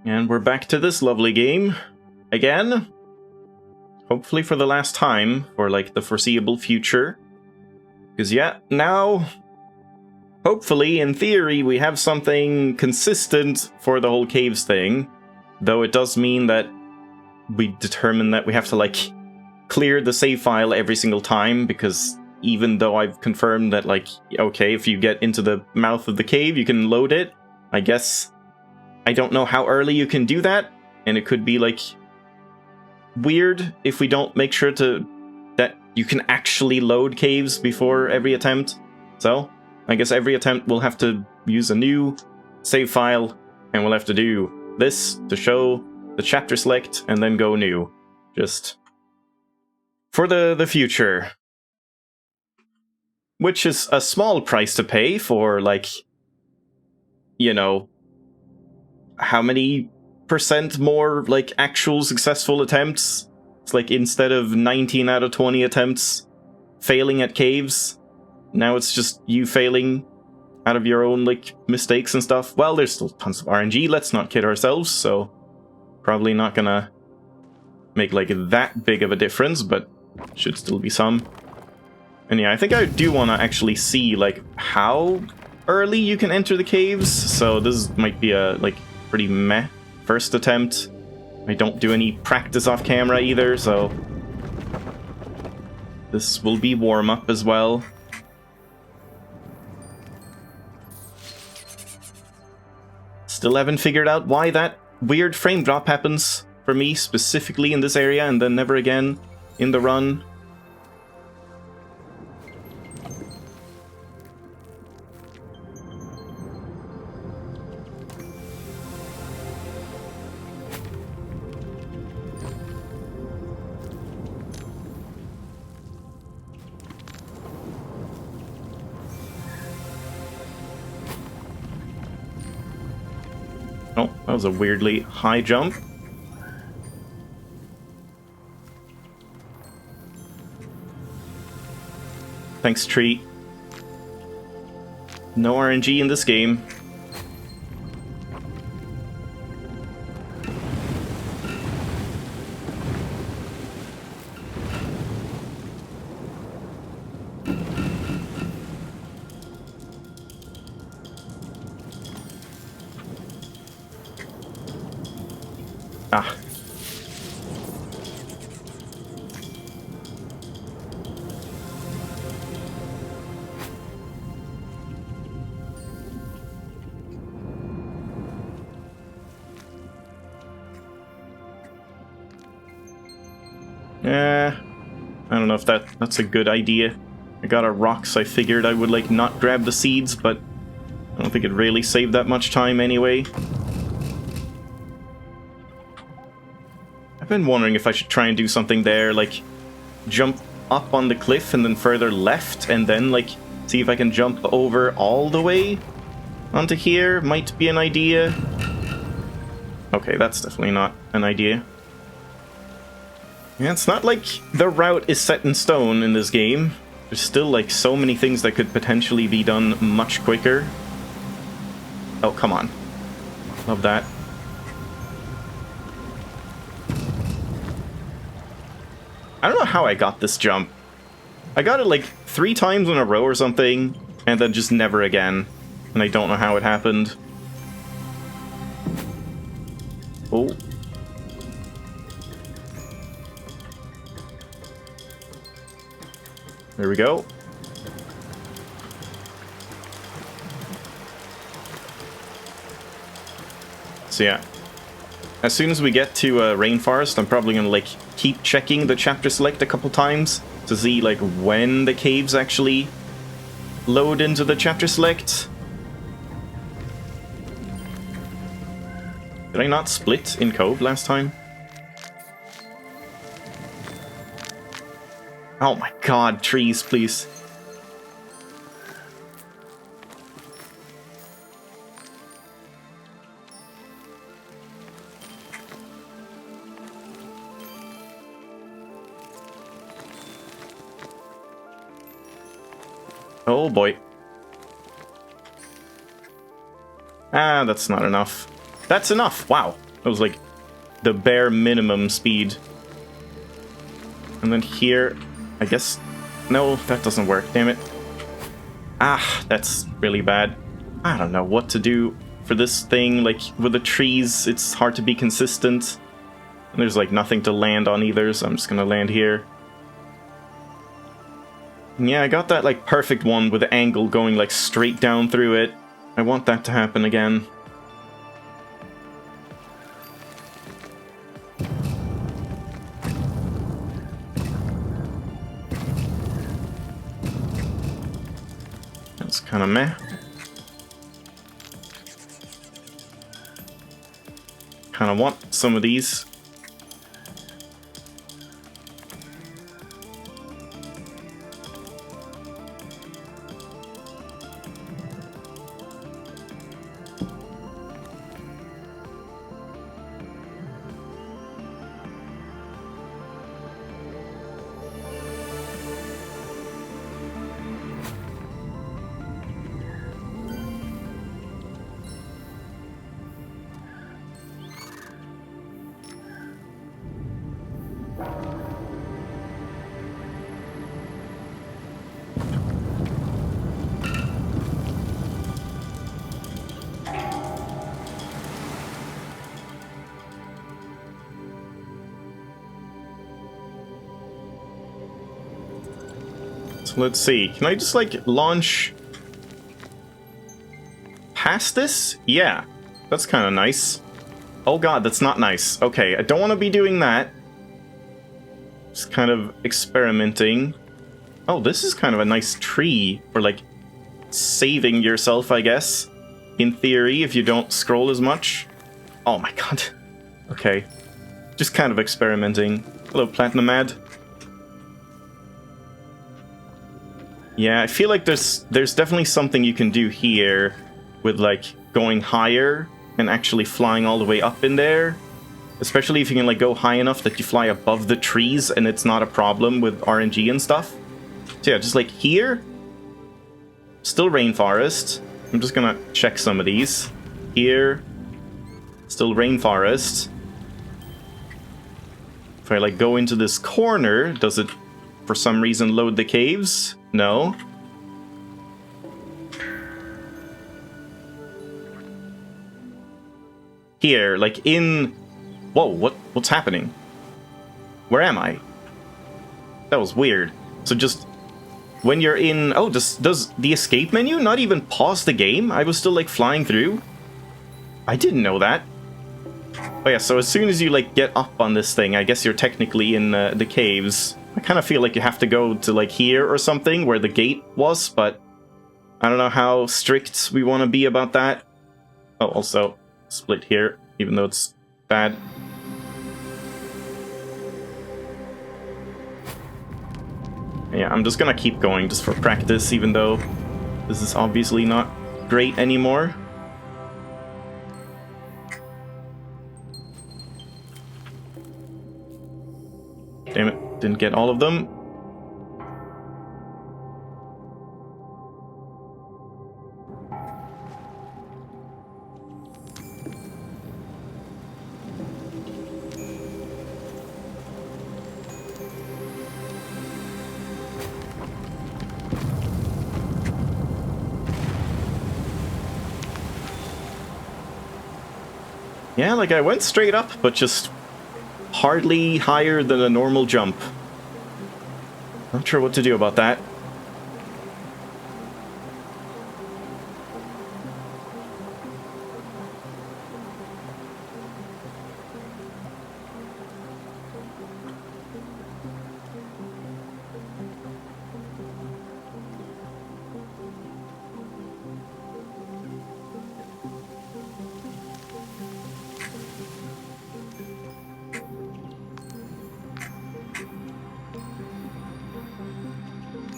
And we're back to this lovely game. Again. Hopefully for the last time, for like the foreseeable future. Because yeah, now, hopefully, in theory, we have something consistent for the whole caves thing. Though it does mean that we determine that we have to like clear the save file every single time, because even though I've confirmed that like, okay, if you get into the mouth of the cave, you can load it, I guess I don't know how early you can do that, and it could be like weird if we don't make sure to that you can actually load caves before every attempt. So I guess every attempt we'll have to use a new save file, and we'll have to do this to show the chapter select and then go new, just for the future, which is a small price to pay for, like, you know, how many % more like actual successful attempts. It's like instead of 19 out of 20 attempts failing at caves, now it's just you failing out of your own like mistakes and stuff. Well, there's still tons of RNG, let's not kid ourselves, so probably not gonna make like that big of a difference, but should still be some. And yeah, I think I do want to actually see like how early you can enter the caves, so this might be a like pretty meh first attempt. I don't do any practice off camera either, so this will be warm-up as well. Still haven't figured out why that weird frame drop happens for me specifically in this area and then never again in the run. Oh, that was a weirdly high jump. Thanks, tree. No RNG in this game. Ah. I don't know if that's a good idea. I got a rock, so I figured I would like not grab the seeds, but I don't think it really saved that much time anyway. I've been wondering if I should try and do something there, like jump up on the cliff and then further left, and then like see if I can jump over all the way onto here. Might be an idea. Okay, that's definitely not an idea. Yeah, it's not like the route is set in stone in this game. There's still like so many things that could potentially be done much quicker. Oh, come on. Love that. I don't know how I got this jump. I got it like 3 times in a row or something, and then just never again. And I don't know how it happened. Oh. There we go. So yeah. As soon as we get to Rainforest, I'm probably gonna like keep checking the chapter select a couple times to see like when the caves actually load into the chapter select. Did I not split in Cove last time? Oh my god, trees, please. Oh boy. Ah, that's not enough. That's enough! Wow. That was like the bare minimum speed. And then here, I guess... No, that doesn't work, damn it. Ah, that's really bad. I don't know what to do for this thing. Like, with the trees, it's hard to be consistent. And there's like nothing to land on either, so I'm just gonna land here. And yeah, I got that like perfect one with the angle going like straight down through it. I want that to happen again. That's kind of meh. Kind of want some of these. So let's see. Can I just like launch past this? Yeah, that's kind of nice. Oh god, that's not nice. Okay, I don't want to be doing that. Just kind of experimenting. Oh, this is kind of a nice tree for like saving yourself, I guess. In theory, if you don't scroll as much. Oh my god. Okay. Just kind of experimenting. Hello, Platinum Ad. Yeah, I feel like there's definitely something you can do here with like going higher and actually flying all the way up in there. Especially if you can like go high enough that you fly above the trees and it's not a problem with RNG and stuff. So yeah, just like here, still rainforest. I'm just gonna check some of these. Here, still rainforest. If I like go into this corner, does it for some reason load the caves? No. Here, like in... Whoa, what's happening? Where am I? That was weird. So just... When you're in... Oh, does the escape menu not even pause the game? I was still, like, flying through? I didn't know that. Oh yeah, so as soon as you, like, get up on this thing, I guess you're technically in the caves. I kind of feel like you have to go to, like, here or something, where the gate was, but... I don't know how strict we want to be about that. Oh, also, split here, even though it's bad. Yeah, I'm just gonna keep going just for practice, even though this is obviously not great anymore. Damn it, didn't get all of them. Yeah, like I went straight up, but just hardly higher than a normal jump. Not sure what to do about that.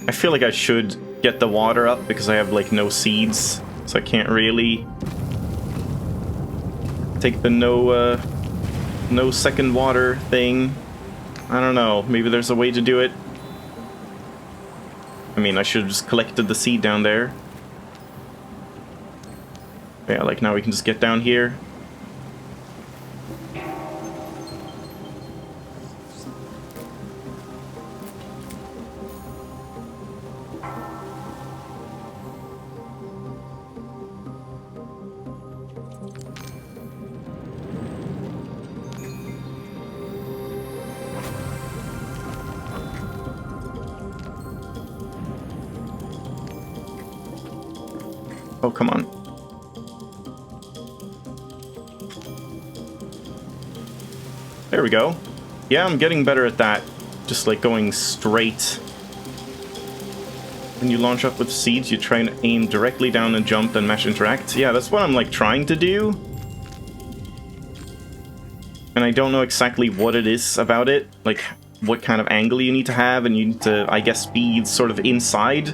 I feel like I should get the water up because I have like no seeds, so I can't really take the no second water thing. I don't know, maybe there's a way to do it. I mean, I should have just collected the seed down there. Yeah, like now we can just get down here. Oh, come on. There we go. Yeah, I'm getting better at that. Just like going straight. When you launch up with seeds, you try and aim directly down and jump, then mash interact. Yeah, that's what I'm like trying to do. And I don't know exactly what it is about it. Like, what kind of angle you need to have, and you need to, I guess, be sort of inside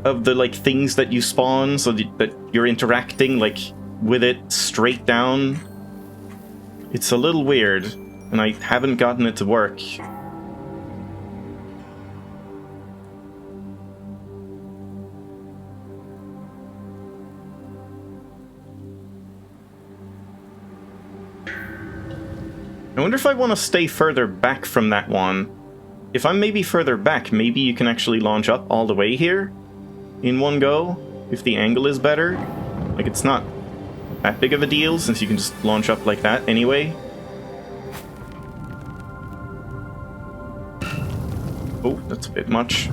of the, like, things that you spawn, so that you're interacting, like, with it straight down. It's a little weird, and I haven't gotten it to work. I wonder if I want to stay further back from that one. If I'm maybe further back, maybe you can actually launch up all the way here in one go, if the angle is better. Like, it's not that big of a deal, since you can just launch up like that anyway. Oh, that's a bit much.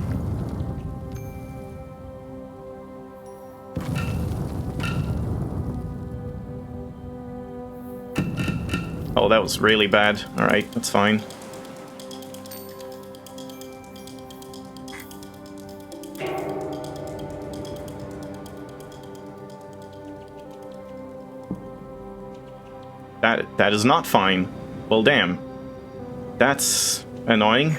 Oh, that was really bad. Alright, that's fine. That is not fine. Well, damn. That's annoying.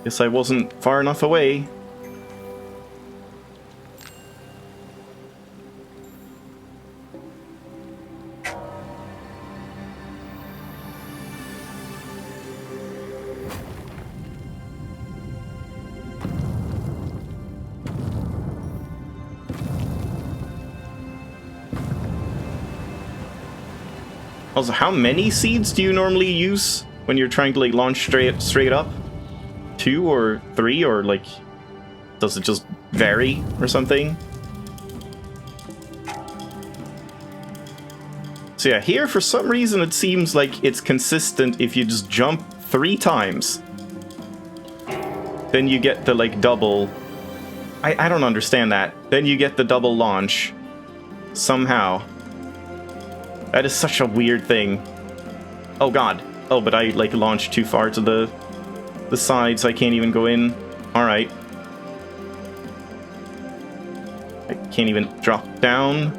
Guess I wasn't far enough away. Also, how many seeds do you normally use when you're trying to, like, launch straight up? 2 or 3, or, like, does it just vary or something? So yeah, here for some reason it seems like it's consistent if you just jump 3 times. Then you get the, like, double... I don't understand that. Then you get the double launch. Somehow. That is such a weird thing. Oh god. Oh, but I, like, launched too far to the side, so I can't even go in. Alright. I can't even drop down.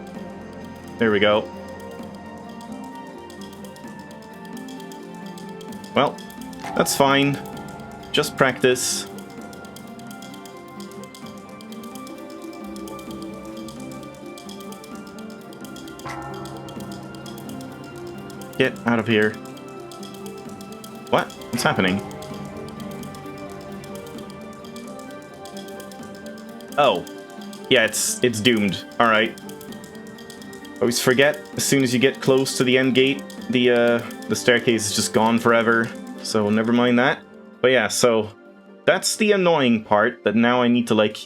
There we go. Well, that's fine. Just practice. Get out of here. What? What's happening? Oh. Yeah, it's doomed. Alright. Always forget, as soon as you get close to the end gate, the staircase is just gone forever. So never mind that. But yeah, so that's the annoying part, that now I need to, like,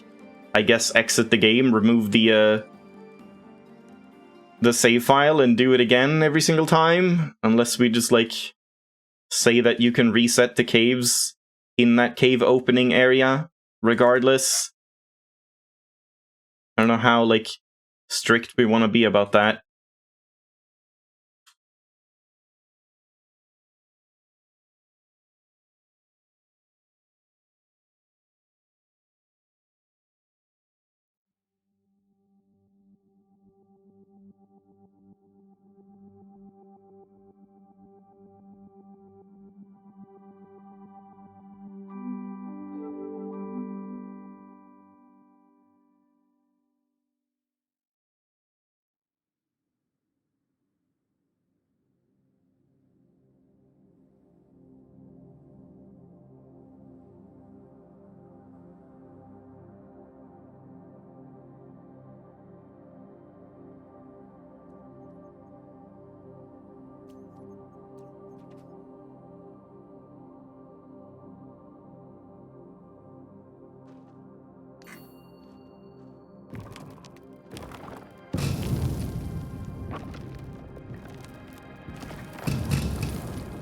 I guess exit the game, remove the save file and do it again every single time, unless we just, like, say that you can reset the caves in that cave opening area regardless. I don't know how, like, strict we want to be about that.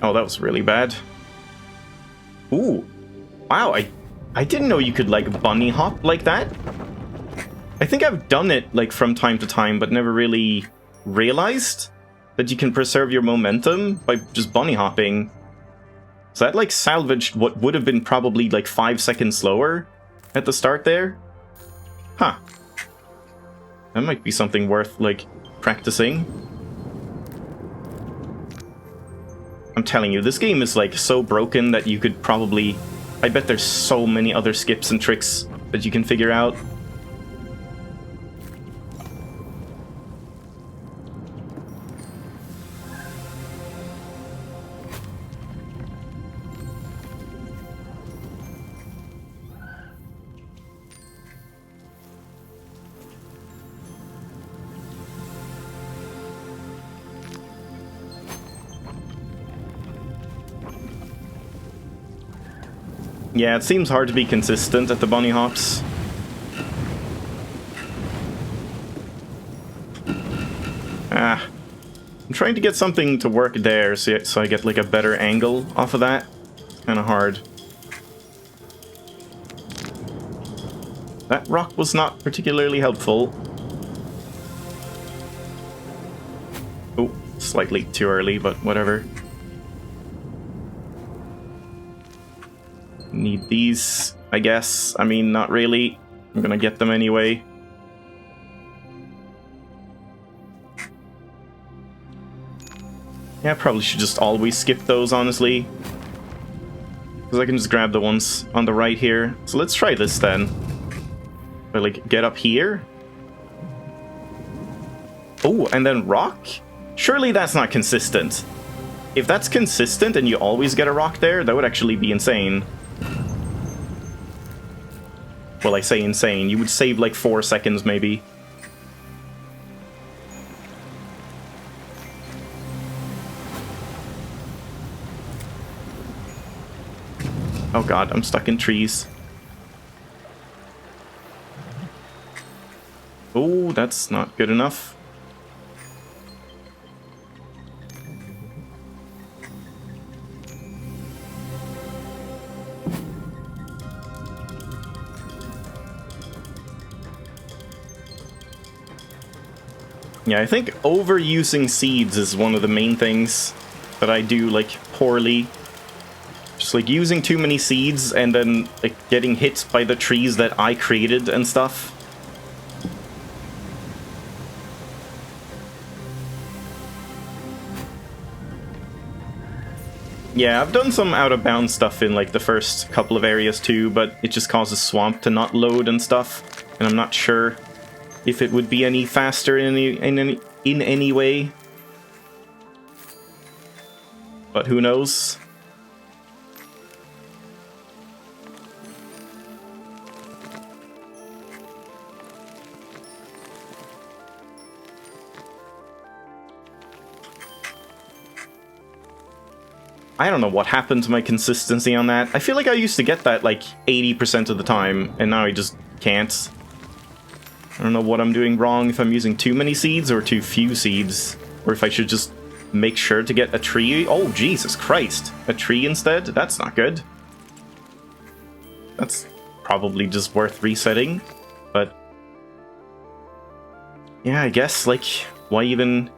Oh, that was really bad. Ooh. Wow, I didn't know you could, like, bunny hop like that. I think I've done it like from time to time, but never really realized that you can preserve your momentum by just bunny hopping. So that like salvaged what would have been probably like 5 seconds slower at the start there. Huh. That might be something worth like practicing. I'm telling you, this game is like so broken that you could probably... I bet there's so many other skips and tricks that you can figure out. Yeah, it seems hard to be consistent at the bunny hops. Ah. I'm trying to get something to work there so I get like a better angle off of that. Kind of hard. That rock was not particularly helpful. Oh, slightly too early, but whatever. Need these, I guess. I mean, not really. I'm gonna get them anyway. Yeah, I probably should just always skip those, honestly. Because I can just grab the ones on the right here. So let's try this then. I like get up here. Oh, and then rock? Surely that's not consistent. If that's consistent and you always get a rock there, that would actually be insane. Well, I say insane. You would save like 4 seconds, maybe. Oh god, I'm stuck in trees. Oh, that's not good enough. Yeah, I think overusing seeds is one of the main things that I do, like, poorly. Just, like, using too many seeds and then, like, getting hit by the trees that I created and stuff. Yeah, I've done some out-of-bounds stuff in, like, the first couple of areas, too, but it just causes Swamp to not load and stuff, and I'm not sure if it would be any faster in any way. But who knows? I don't know what happened to my consistency on that. I feel like I used to get that like 80% of the time, and now I just can't. I don't know what I'm doing wrong, if I'm using too many seeds or too few seeds, or if I should just make sure to get a tree. Oh, Jesus Christ. A tree instead? That's not good. That's probably just worth resetting, but... yeah, I guess, like, why even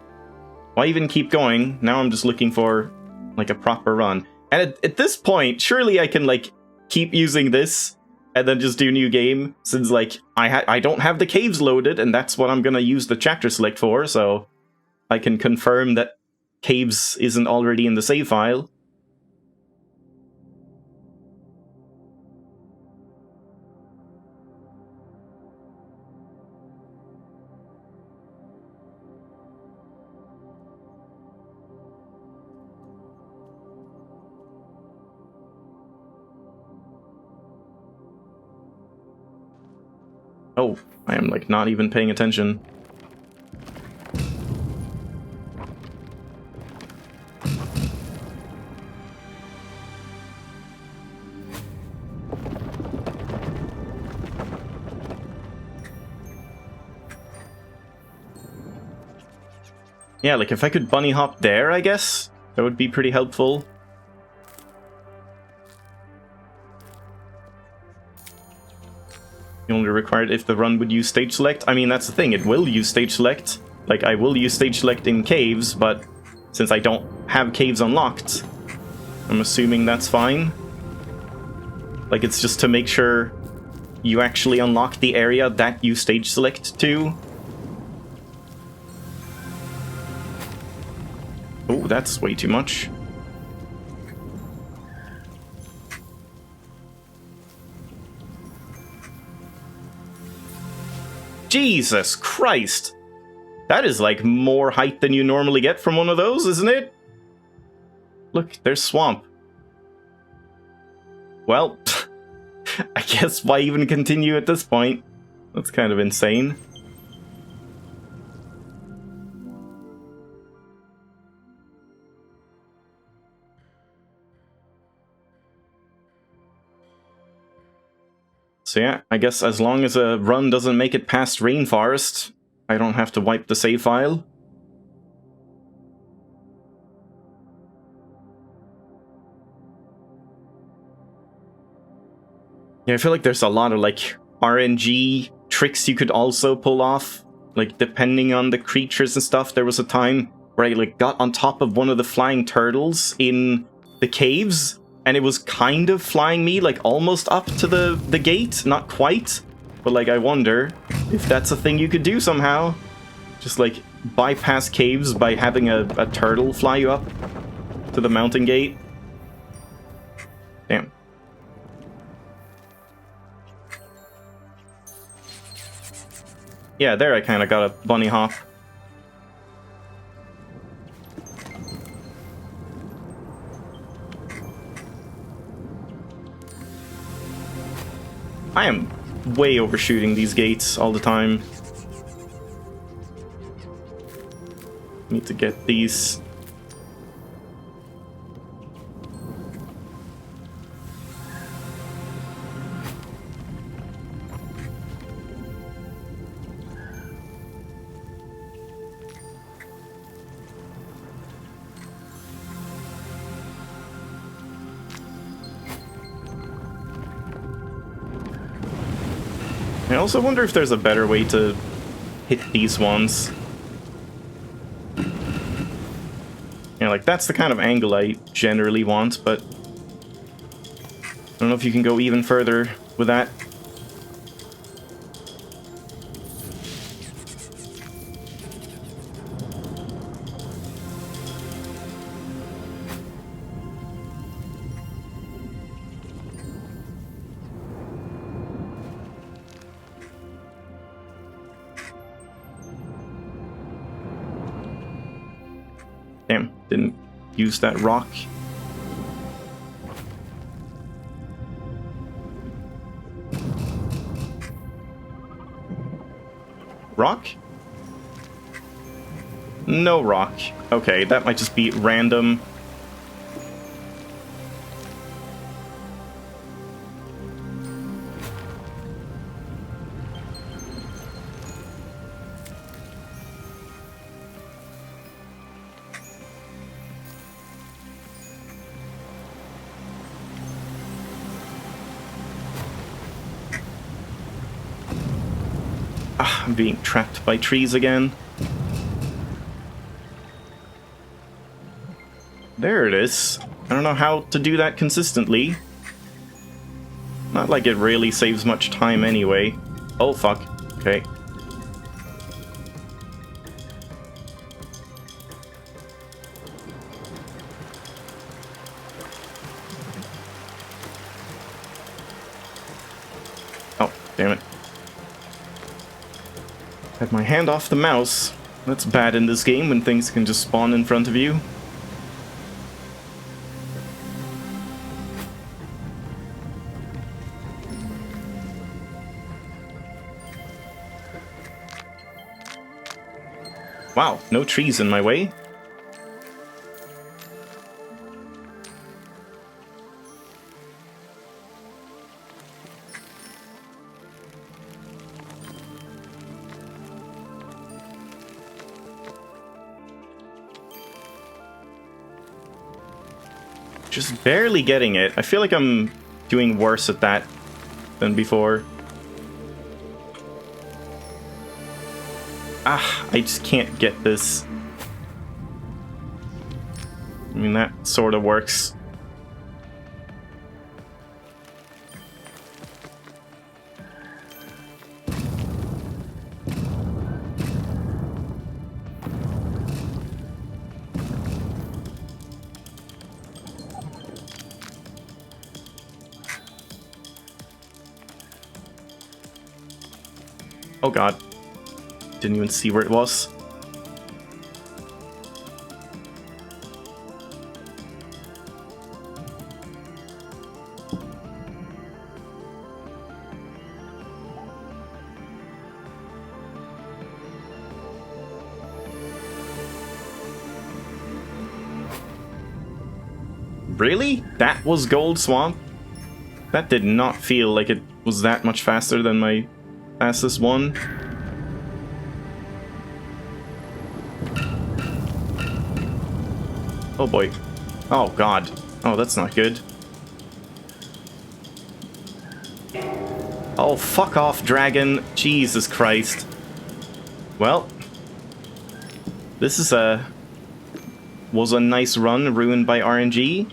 keep going? Now I'm just looking for, like, a proper run. And at this point, surely I can, like, keep using this and then just do new game, since, like, I don't have the caves loaded, and that's what I'm gonna use the chapter select for, so I can confirm that caves isn't already in the save file. Oh, I am, like, not even paying attention. Yeah, like, if I could bunny hop there, I guess, that would be pretty helpful. The only required if the run would use stage select. I mean, that's the thing, it will use stage select. Like, I will use stage select in caves, but since I don't have caves unlocked, I'm assuming that's fine. Like, it's just to make sure you actually unlock the area that you stage select to. Oh, that's way too much. Jesus Christ! That is like more height than you normally get from one of those, isn't it? Look, there's swamp. Well, I guess why even continue at this point? That's kind of insane. So yeah, I guess as long as a run doesn't make it past Rainforest, I don't have to wipe the save file. Yeah, I feel like there's a lot of, like, RNG tricks you could also pull off. Like, depending on the creatures and stuff. There was a time where I, like, got on top of one of the flying turtles in the caves, and it was kind of flying me, like, almost up to the gate. Not quite, but, like, I wonder if that's a thing you could do somehow. Just, like, bypass caves by having a turtle fly you up to the mountain gate. Damn. Yeah, there I kind of got a bunny hop. I am way overshooting these gates all the time. Need to get these. I also wonder if there's a better way to hit these ones. You know, like, that's the kind of angle I generally want, but I don't know if you can go even further with that. Damn, didn't use that rock. Rock? No rock. Okay, that might just be random. I'm being trapped by trees again. There it is. I don't know how to do that consistently. Not like it really saves much time anyway. Oh, fuck. Okay. Oh, damn it. Had my hand off the mouse. That's bad in this game when things can just spawn in front of you. Wow, no trees in my way. Just barely getting it. I feel like I'm doing worse at that than before. I just can't get this. I mean, that sort of works. Oh god. Didn't even see where it was. Really? That was Gold Swamp? That did not feel like it was that much faster than my fastest one. Oh boy. Oh god. Oh, that's not good. Oh, fuck off, dragon. Jesus Christ. Well, this is was a nice run ruined by RNG.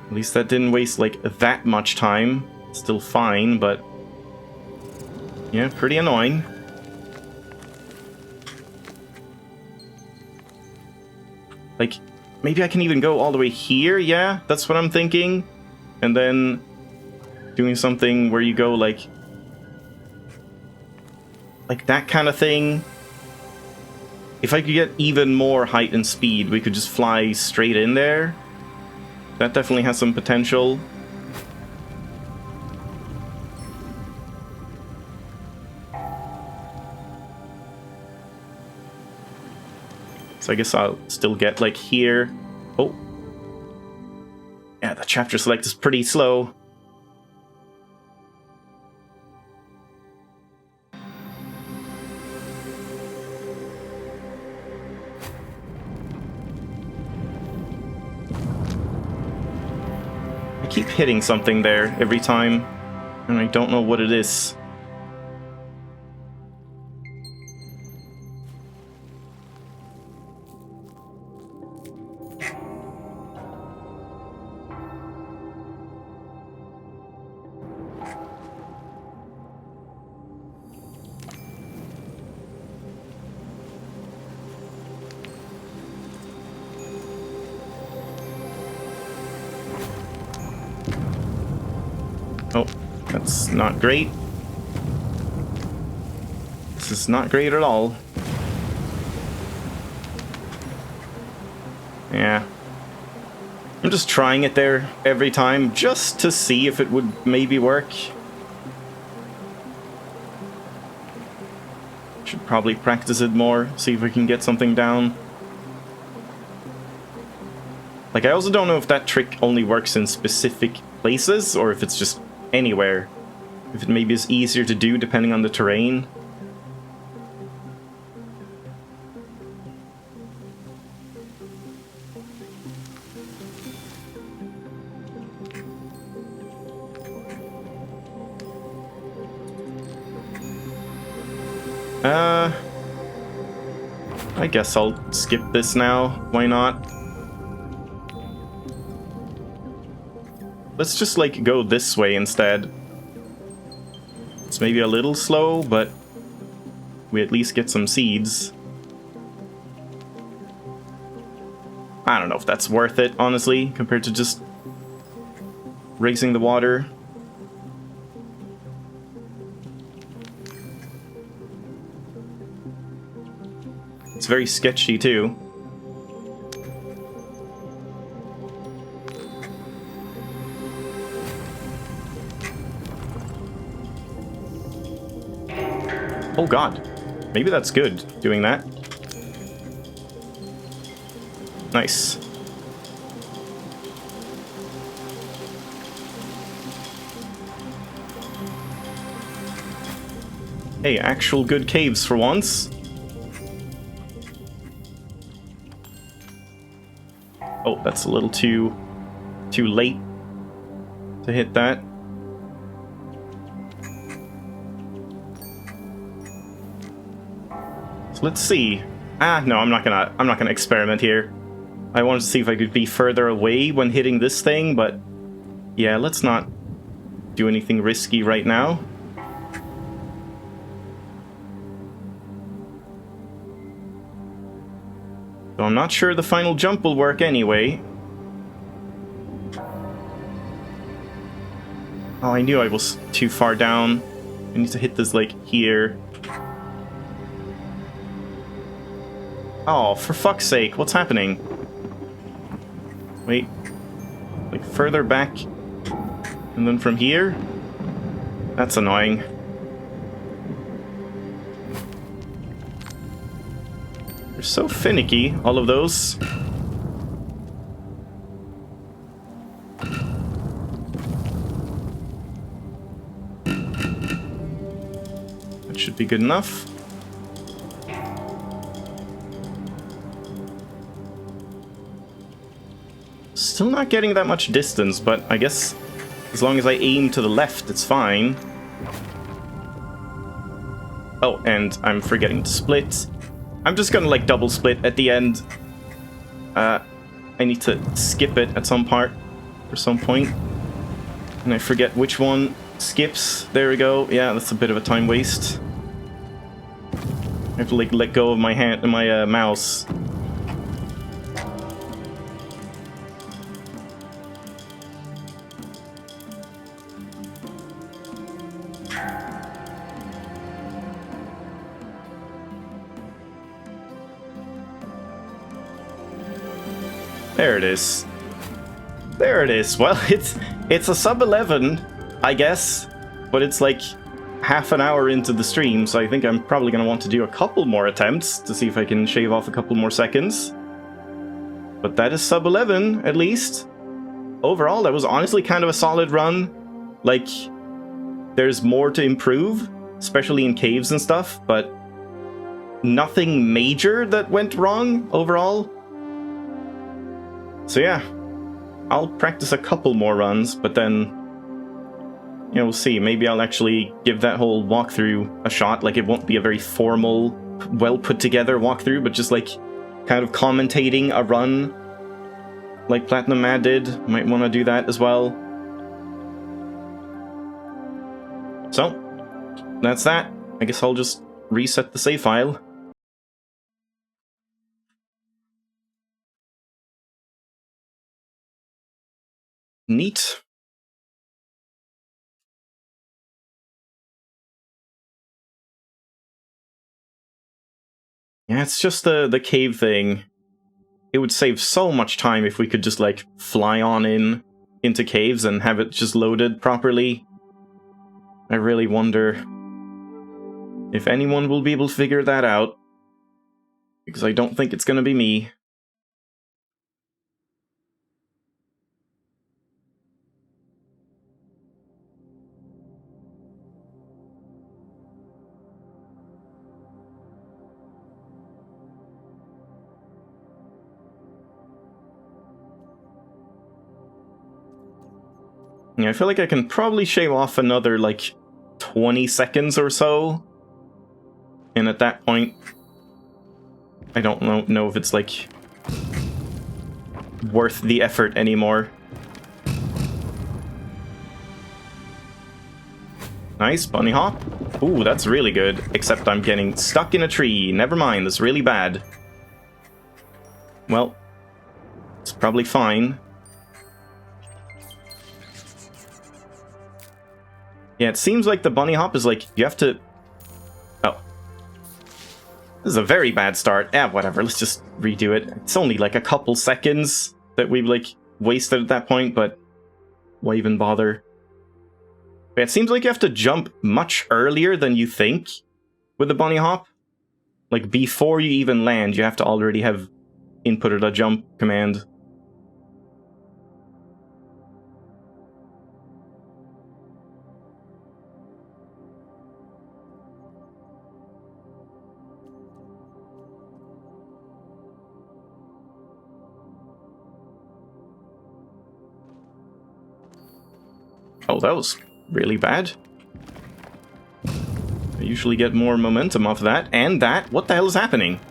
At least that didn't waste, like, that much time. Still fine, but... yeah, pretty annoying. Like, maybe I can even go all the way here? Yeah, that's what I'm thinking. And then... doing something where you go, like that kind of thing. If I could get even more height and speed, we could just fly straight in there. That definitely has some potential. So I guess I'll still get, like, here. Oh. Yeah, the chapter select is pretty slow. I keep hitting something there every time, and I don't know what it is. Oh, that's not great. This is not great at all. Yeah. I'm just trying it there every time, just to see if it would maybe work. Should probably practice it more, see if we can get something down. Like, I also don't know if that trick only works in specific places, or if it's just anywhere. If it maybe is easier to do depending on the terrain. I guess I'll skip this now. Why not? Let's just, like, go this way instead. It's maybe a little slow, but we at least get some seeds. I don't know if that's worth it, honestly, compared to just racing the water. It's very sketchy, too. Oh god. Maybe that's good, doing that. Nice. Hey, actual good caves for once. Oh, that's a little too late to hit that. let's see. No, I'm not gonna experiment here. I wanted to see if I could be further away when hitting this thing, but yeah, let's not do anything risky right now. So I'm not sure the final jump will work anyway. Oh, I knew I was too far down. I need to hit this, like, here. Oh, for fuck's sake, what's happening? Wait. Like, further back. And then from here? That's annoying. They're so finicky, all of those. That should be good enough. Still not getting that much distance, but I guess as long as I aim to the left, it's fine. Oh, and I'm forgetting to split. I'm just gonna, like, double split at the end. I need to skip it at some part, or some point. And I forget which one skips. There we go. Yeah, that's a bit of a time waste. I have to, like, let go of my hand, my mouse. There it is. There it is. Well, it's a sub 11, I guess, but it's like half an hour into the stream, so I think I'm probably going to want to do a couple more attempts to see if I can shave off a couple more seconds. But that is sub 11, at least. Overall, that was honestly kind of a solid run. Like, there's more to improve, especially in caves and stuff, but nothing major that went wrong overall. So yeah, I'll practice a couple more runs, but then, you know, we'll see. Maybe I'll actually give that whole walkthrough a shot. Like, it won't be a very formal, well put together walkthrough, but just like kind of commentating a run like Platinum Mad did. Might want to do that as well. So, that's that. I guess I'll just reset the save file. Neat. Yeah, it's just the cave thing. It would save so much time if we could just, like, fly on into caves and have it just loaded properly. I really wonder if anyone will be able to figure that out, because I don't think it's gonna be me. Yeah, I feel like I can probably shave off another, like, 20 seconds or so. And at that point, I don't know if it's, like, worth the effort anymore. Nice, bunny hop. Ooh, that's really good. Except I'm getting stuck in a tree. Never mind, that's really bad. Well, it's probably fine. Yeah, it seems like the bunny hop is like, you have to... Oh. This is a very bad start. Yeah, whatever, let's just redo it. It's only like a couple seconds that we've, like, wasted at that point, but why even bother? It seems like you have to jump much earlier than you think with the bunny hop. Like, before you even land, you have to already have inputted a jump command. Oh, that was really bad. I usually get more momentum off that, and that. What the hell is happening?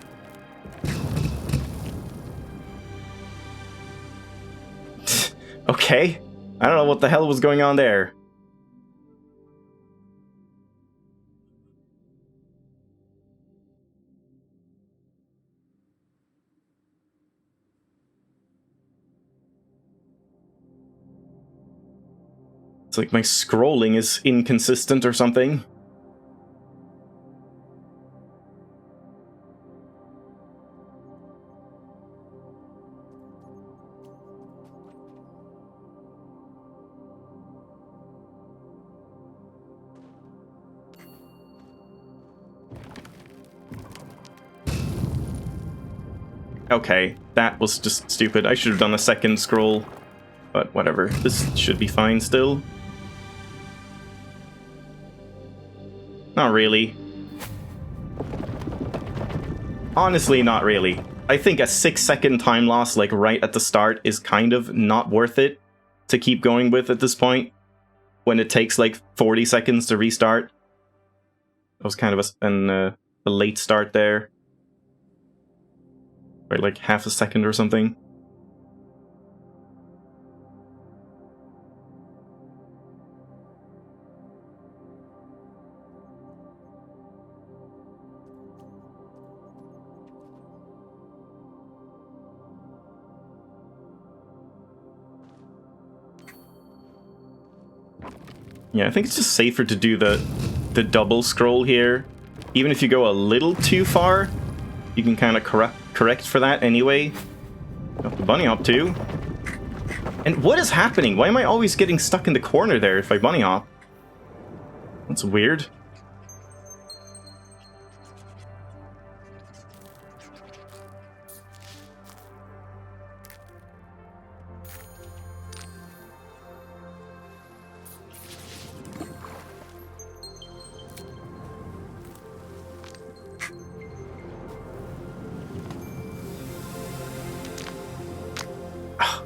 Okay. I don't know what the hell was going on there. It's like my scrolling is inconsistent or something. Okay, that was just stupid. I should have done a second scroll. But whatever, this should be fine still. Not really. Honestly, not really. I think a 6-second time loss, like right at the start, is kind of not worth it to keep going with at this point. When it takes like 40 seconds to restart. That was kind of a late start there. By like half a second or something. Yeah, I think it's just safer to do the double scroll here. Even if you go a little too far, you can kind of correct for that anyway. Got the bunny hop too. And what is happening? Why am I always getting stuck in the corner there if I bunny hop? That's weird.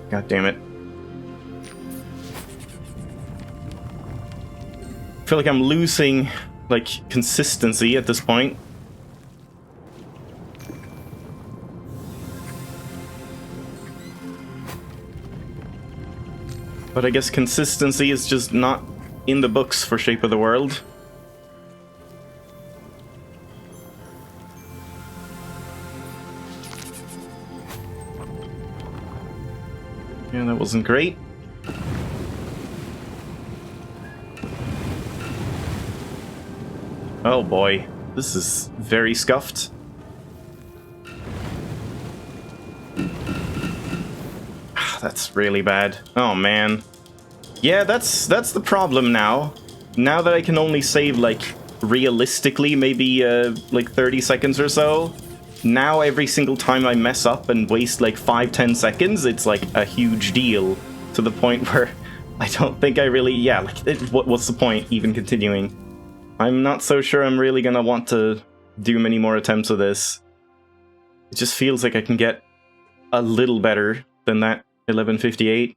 God damn it. I feel like I'm losing, like, consistency at this point. But I guess consistency is just not in the books for Shape of the World. Yeah, that wasn't great. Oh boy, this is very scuffed. That's really bad. Oh man. Yeah, that's the problem now. Now that I can only save, like, realistically maybe like 30 seconds or so. Now every single time I mess up and waste like 5-10 seconds, it's like a huge deal, to the point where I don't think I really, yeah, like, what's the point even continuing? I'm not so sure I'm really gonna want to do many more attempts of this. It just feels like I can get a little better than that 1158.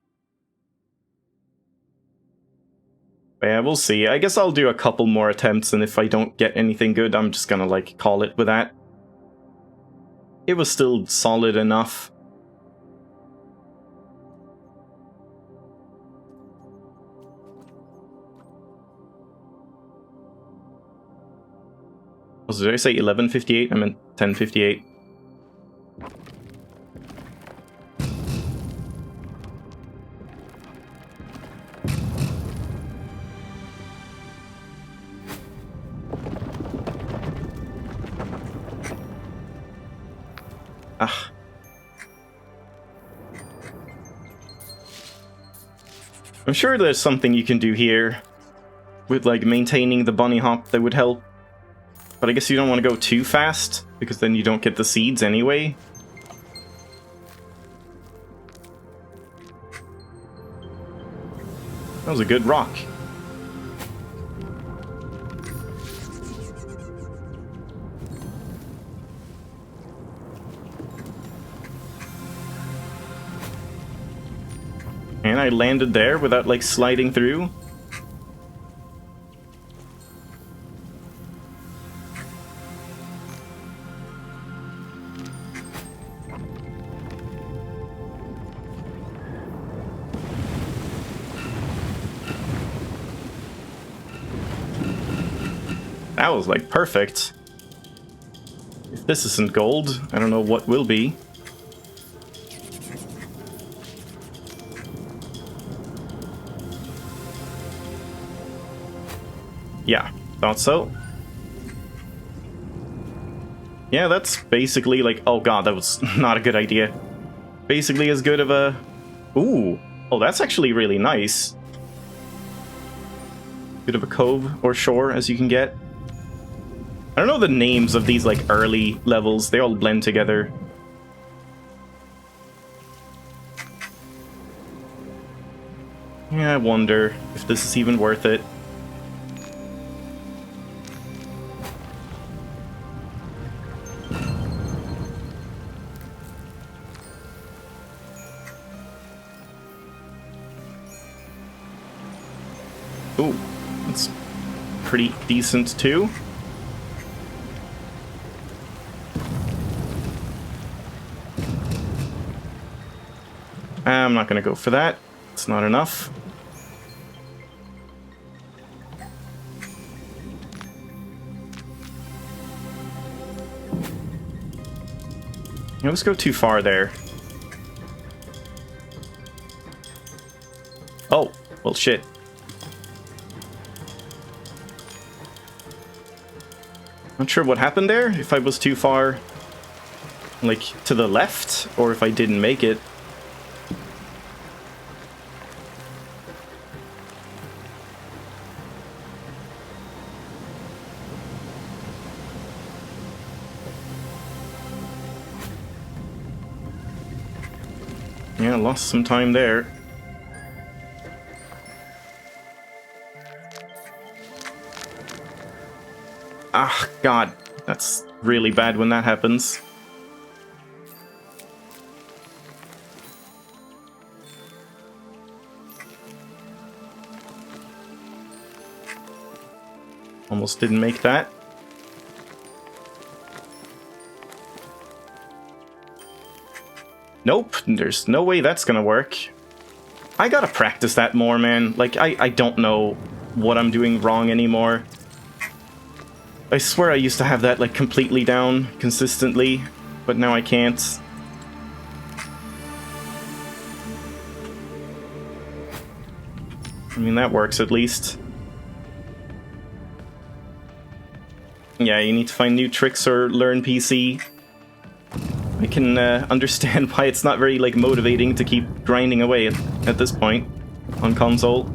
But yeah, we'll see. I guess I'll do a couple more attempts, and if I don't get anything good, I'm just gonna, like, call it with that. It was still solid enough. Oh, did I say 1158? I meant 1058. Ah. I'm sure there's something you can do here with, like, maintaining the bunny hop that would help. But I guess you don't want to go too fast, because then you don't get the seeds anyway. That was a good rock. And I landed there without, like, sliding through. That was like perfect. If this isn't gold, I don't know what will be. Yeah, thought so. Yeah, that's basically like... Oh god, that was not a good idea. Basically as good of a... Ooh. Oh, that's actually really nice. Bit of a cove or shore as you can get. I don't know the names of these like early levels. They all blend together. Yeah, I wonder if this is even worth it. Ooh, that's pretty decent too. I'm not gonna go for that. It's not enough. You always go too far there. Oh, well shit. Not sure what happened there, if I was too far, like, to the left, or if I didn't make it. Yeah, lost some time there. Ah, god, that's really bad when that happens. Almost didn't make that. Nope, there's no way that's gonna work. I gotta practice that more, man. Like, I don't know what I'm doing wrong anymore. I swear I used to have that, like, completely down consistently, but now I can't. I mean, that works at least. Yeah, you need to find new tricks or learn PC. I can understand why it's not very, like, motivating to keep grinding away at this point on console.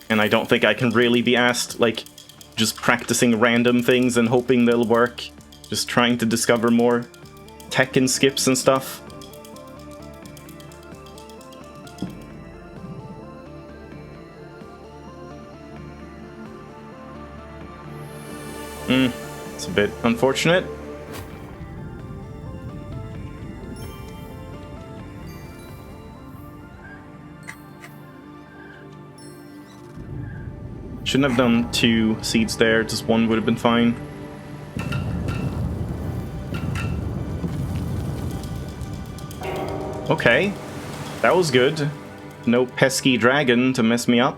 And I don't think I can really be asked, like, just practicing random things and hoping they'll work. Just trying to discover more tech and skips and stuff. It's a bit unfortunate. Shouldn't have done 2 seeds there, just 1 would have been fine. Okay, that was good. No pesky dragon to mess me up.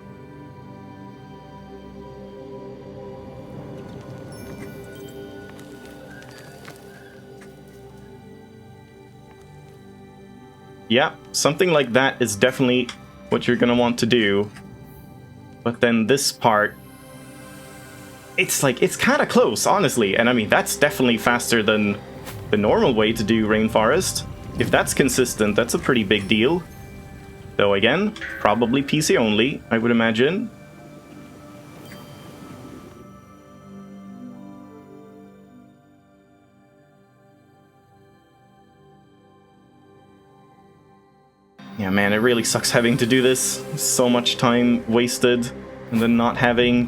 Yeah, something like that is definitely what you're gonna want to do. But then this part, it's like, it's kind of close, honestly. And I mean, that's definitely faster than the normal way to do Rainforest. If that's consistent, that's a pretty big deal. Though again, probably PC only, I would imagine. Yeah, man, it really sucks having to do this. So much time wasted, and then not having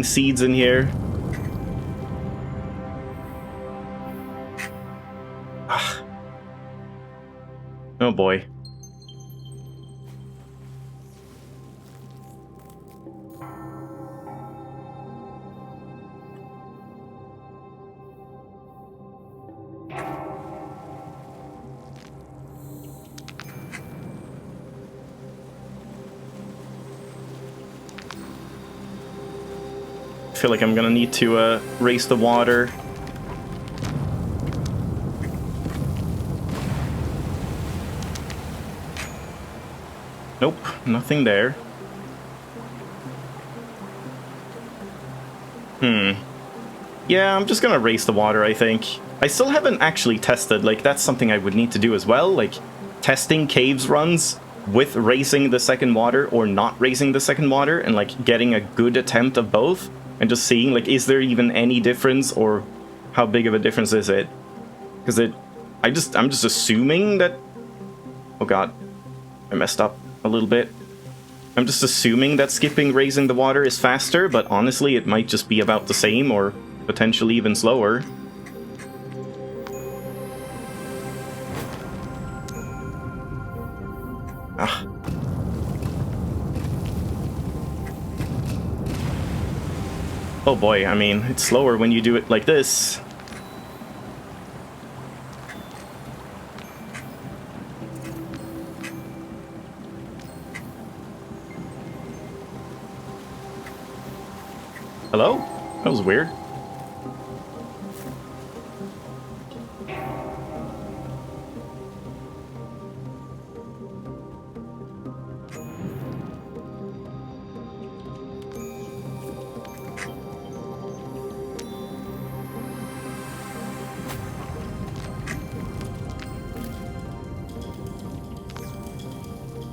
seeds in here. Ugh. Oh boy. I feel like I'm gonna need to raise the water. Nope, nothing there. Yeah, I'm just gonna raise the water, I think. I still haven't actually tested, like, that's something I would need to do as well, like, testing caves runs with raising the second water or not raising the second water, and, like, getting a good attempt of both, and just seeing, like, is there even any difference, or how big of a difference is it? Because I'm just assuming that... Oh god, I messed up a little bit. I'm just assuming that skipping raising the water is faster, but honestly it might just be about the same, or potentially even slower. Ah. Oh boy, I mean, it's slower when you do it like this. Hello? That was weird.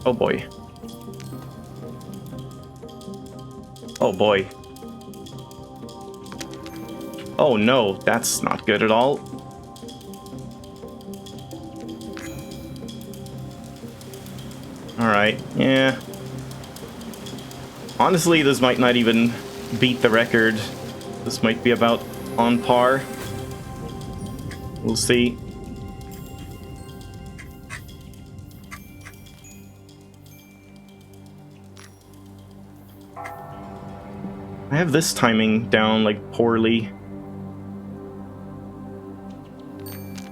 Oh boy. Oh boy. Oh no, that's not good at all. Alright, yeah. Honestly, this might not even beat the record. This might be about on par. We'll see. I have this timing down, like, poorly.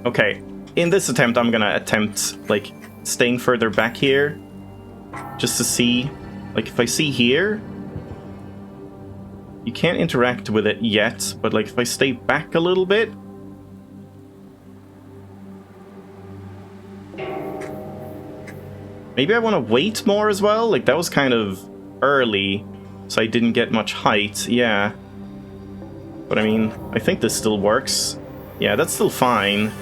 Okay, in this attempt, I'm gonna attempt, like, staying further back here. Just to see, like, if I see here... You can't interact with it yet, but, like, if I stay back a little bit... Maybe I want to wait more as well? Like, that was kind of early, so I didn't get much height, yeah. But I mean, I think this still works. Yeah, that's still fine.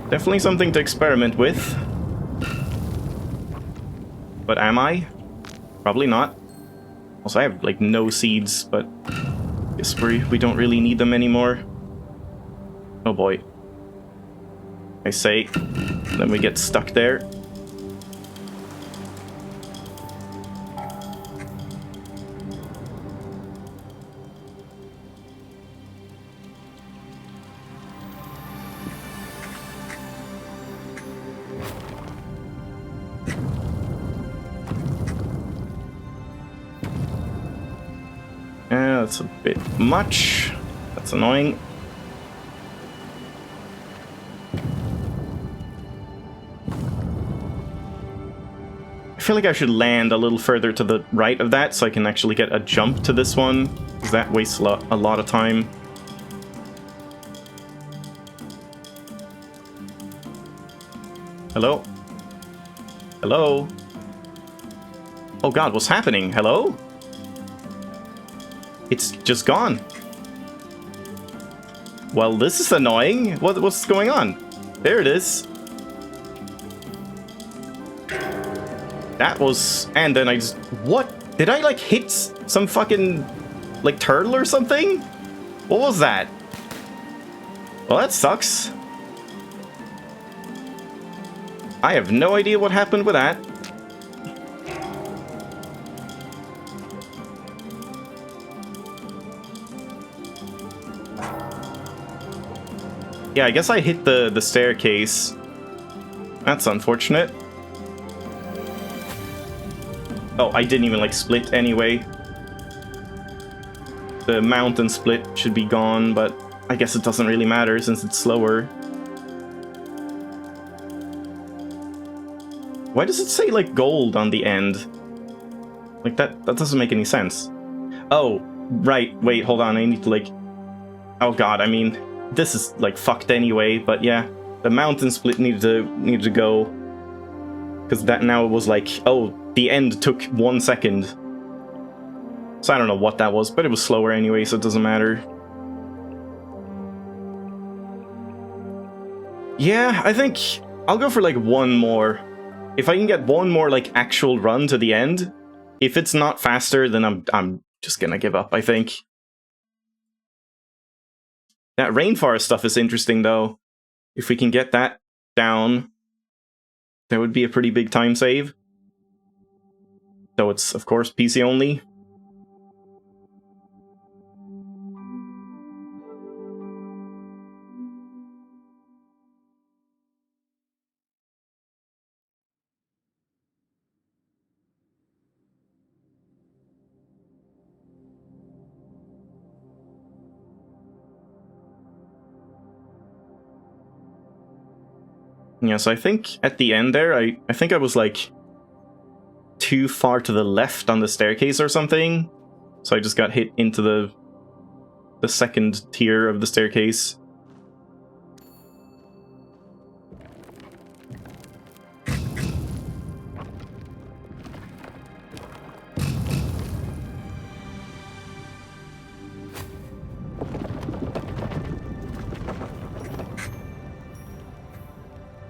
Definitely something to experiment with. But am I? Probably not. Also, I have, like, no seeds, but I guess we don't really need them anymore. Oh boy. I say, then we get stuck there. Yeah, that's a bit much. That's annoying. I feel like I should land a little further to the right of that so I can actually get a jump to this one, because that wastes a lot of time. Hello? Hello? Oh god, what's happening? Hello? It's just gone. Well, this is annoying. What's going on? There it is. That was... And then I just... What? Did I, like, hit some fucking, like, turtle or something? What was that? Well, that sucks. I have no idea what happened with that. Yeah, I guess I hit the staircase. That's unfortunate. Oh, I didn't even, like, split anyway. The mountain split should be gone, but I guess it doesn't really matter since it's slower. Why does it say, like, gold on the end? Like, that doesn't make any sense. Oh, right. Wait, hold on. I need to, like... Oh god, I mean, this is, like, fucked anyway, but yeah. The mountain split needed to go. Because that now it was like, oh, the end took 1 second. So I don't know what that was, but it was slower anyway, so it doesn't matter. Yeah, I think I'll go for, like, one more. If I can get one more, like, actual run to the end, if it's not faster, then I'm just gonna give up, I think. That rainforest stuff is interesting, though. If we can get that down, that would be a pretty big time save. Though it's, of course, PC only. Yeah, so I think at the end there, I think I was, like, too far to the left on the staircase or something. So I just got hit into the second tier of the staircase.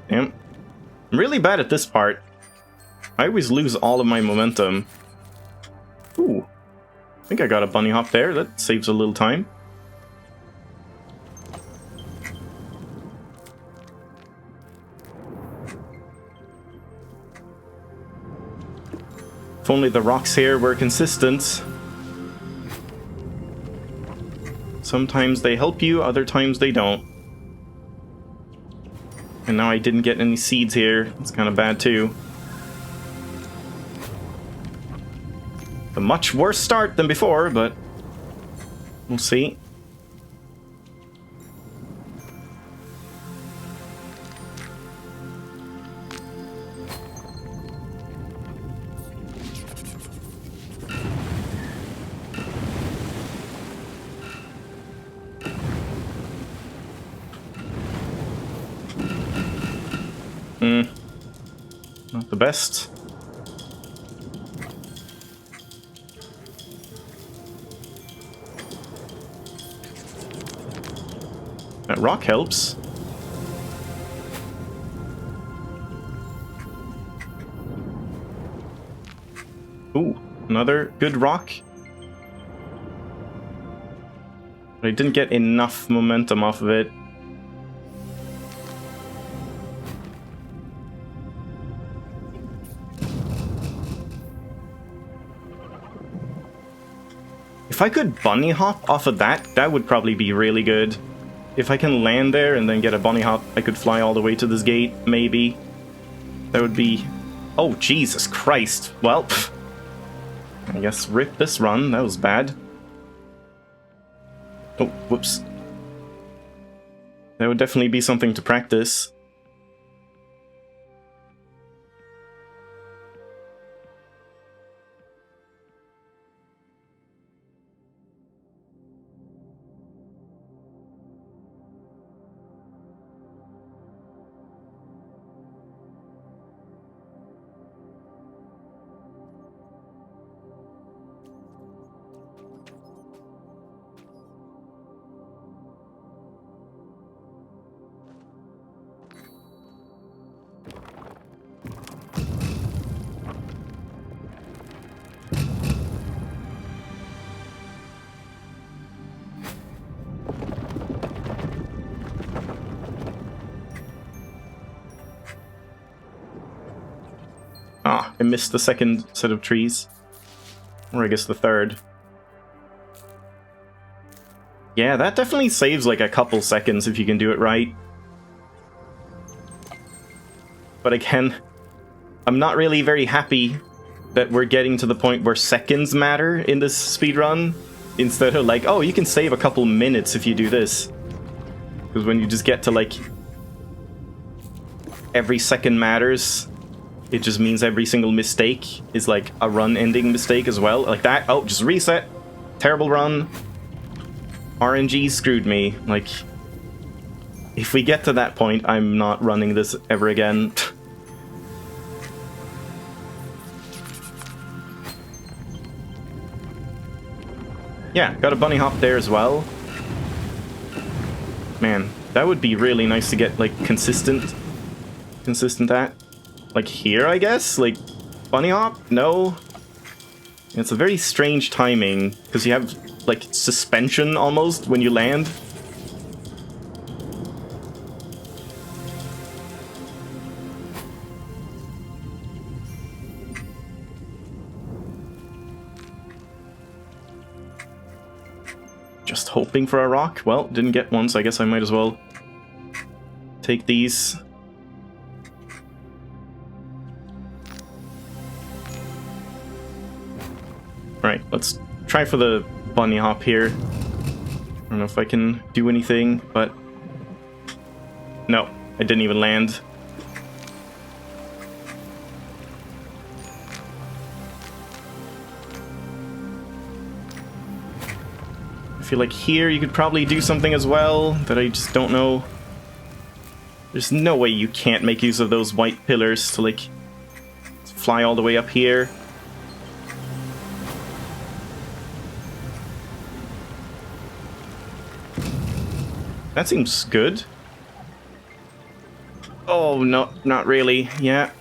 Damn. I'm really bad at this part. I always lose all of my momentum. Ooh. I think I got a bunny hop there. That saves a little time. If only the rocks here were consistent. Sometimes they help you, other times they don't. And now I didn't get any seeds here. It's kind of bad too. A much worse start than before, but we'll see. Not the best. That rock helps. Ooh, another good rock. But I didn't get enough momentum off of it. If I could bunny hop off of that, that would probably be really good. If I can land there and then get a bunny hop, I could fly all the way to this gate, maybe. That would be... Oh, Jesus Christ. Well, pff. I guess rip this run. That was bad. Oh, whoops. That would definitely be something to practice. Ah, I missed the second set of trees. Or I guess the third. Yeah, that definitely saves like a couple seconds if you can do it right. But again, I'm not really very happy that we're getting to the point where seconds matter in this speedrun. Instead of like, oh, you can save a couple minutes if you do this. Because when you just get to like... every second matters, it just means every single mistake is like a run-ending mistake as well. Like that. Oh, just reset. terrible run. RNG screwed me. Like, if we get to that point, I'm not running this ever again. Yeah, got a bunny hop there as well. Man, that would be really nice to get, like, consistent at. Like, here, I guess? Like, bunny hop? No. It's a very strange timing, because you have, like, suspension, almost, when you land. Just hoping for a rock. Well, didn't get one, so I guess I might as well take these. Alright, let's try for the bunny hop here. I don't know if I can do anything, but... No, I didn't even land. I feel like here you could probably do something as well that I just don't know. There's no way you can't make use of those white pillars to, like, fly all the way up here. That seems good. Oh, no, not really. Yeah.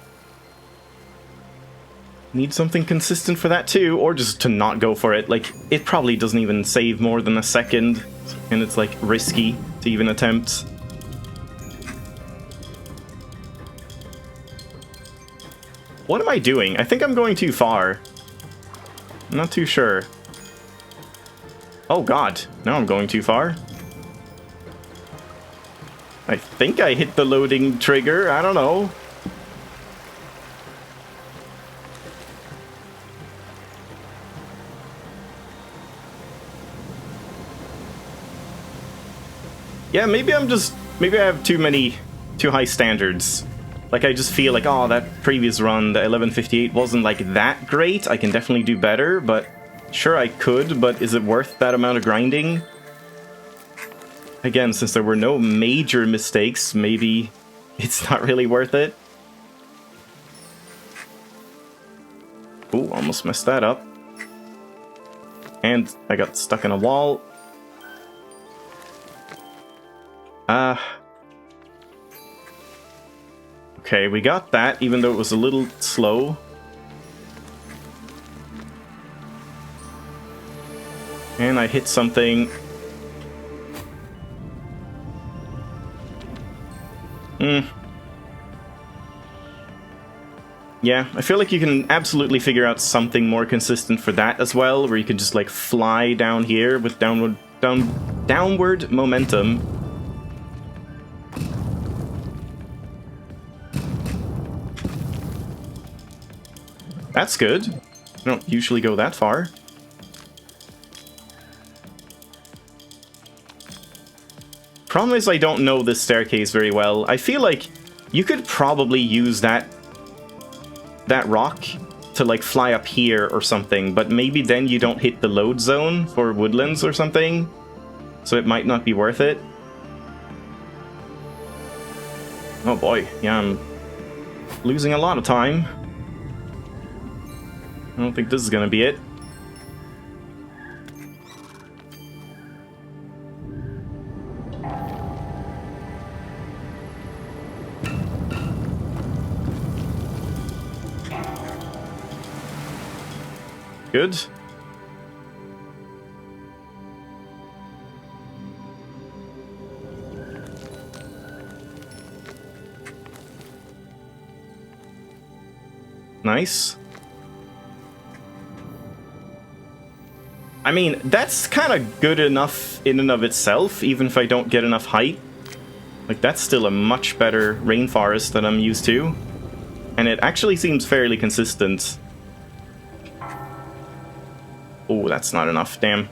Need something consistent for that too, or just to not go for it. Like, it probably doesn't even save more than a second, and it's, like, risky to even attempt. What am I doing? I think I'm going too far. I'm not too sure. Oh god, now I'm going too far. I think I hit the loading trigger, I don't know. Yeah, maybe I have too high standards. Like, I just feel like, oh, that previous run, the 1158, wasn't, like, that great. I can definitely do better, but sure I could, but is it worth that amount of grinding? Again, since there were no major mistakes, maybe it's not really worth it. Ooh, almost messed that up. And I got stuck in a wall. Okay, we got that, even though it was a little slow. And I hit something. Yeah, I feel like you can absolutely figure out something more consistent for that as well, where you can just, like, fly down here with downward momentum. That's good. I don't usually go that far. Problem is I don't know this staircase very well. I feel like you could probably use that rock to, like, fly up here or something, but maybe then you don't hit the load zone for woodlands or something, so it might not be worth it. Oh boy, yeah, I'm losing a lot of time. I don't think this is gonna be it. Good. Nice. I mean, that's kind of good enough in and of itself, even if I don't get enough height. Like, that's still a much better rainforest than I'm used to. And it actually seems fairly consistent. Oh, that's not enough, damn.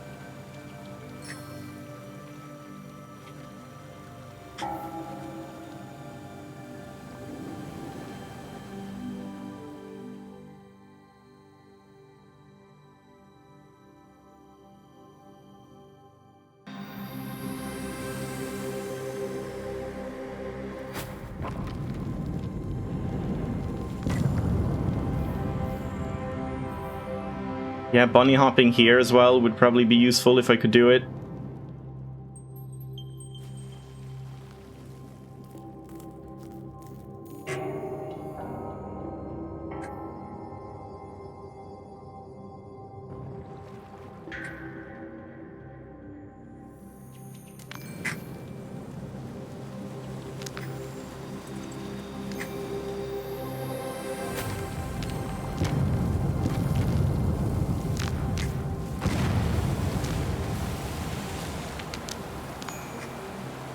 Yeah, bunny hopping here as well would probably be useful if I could do it.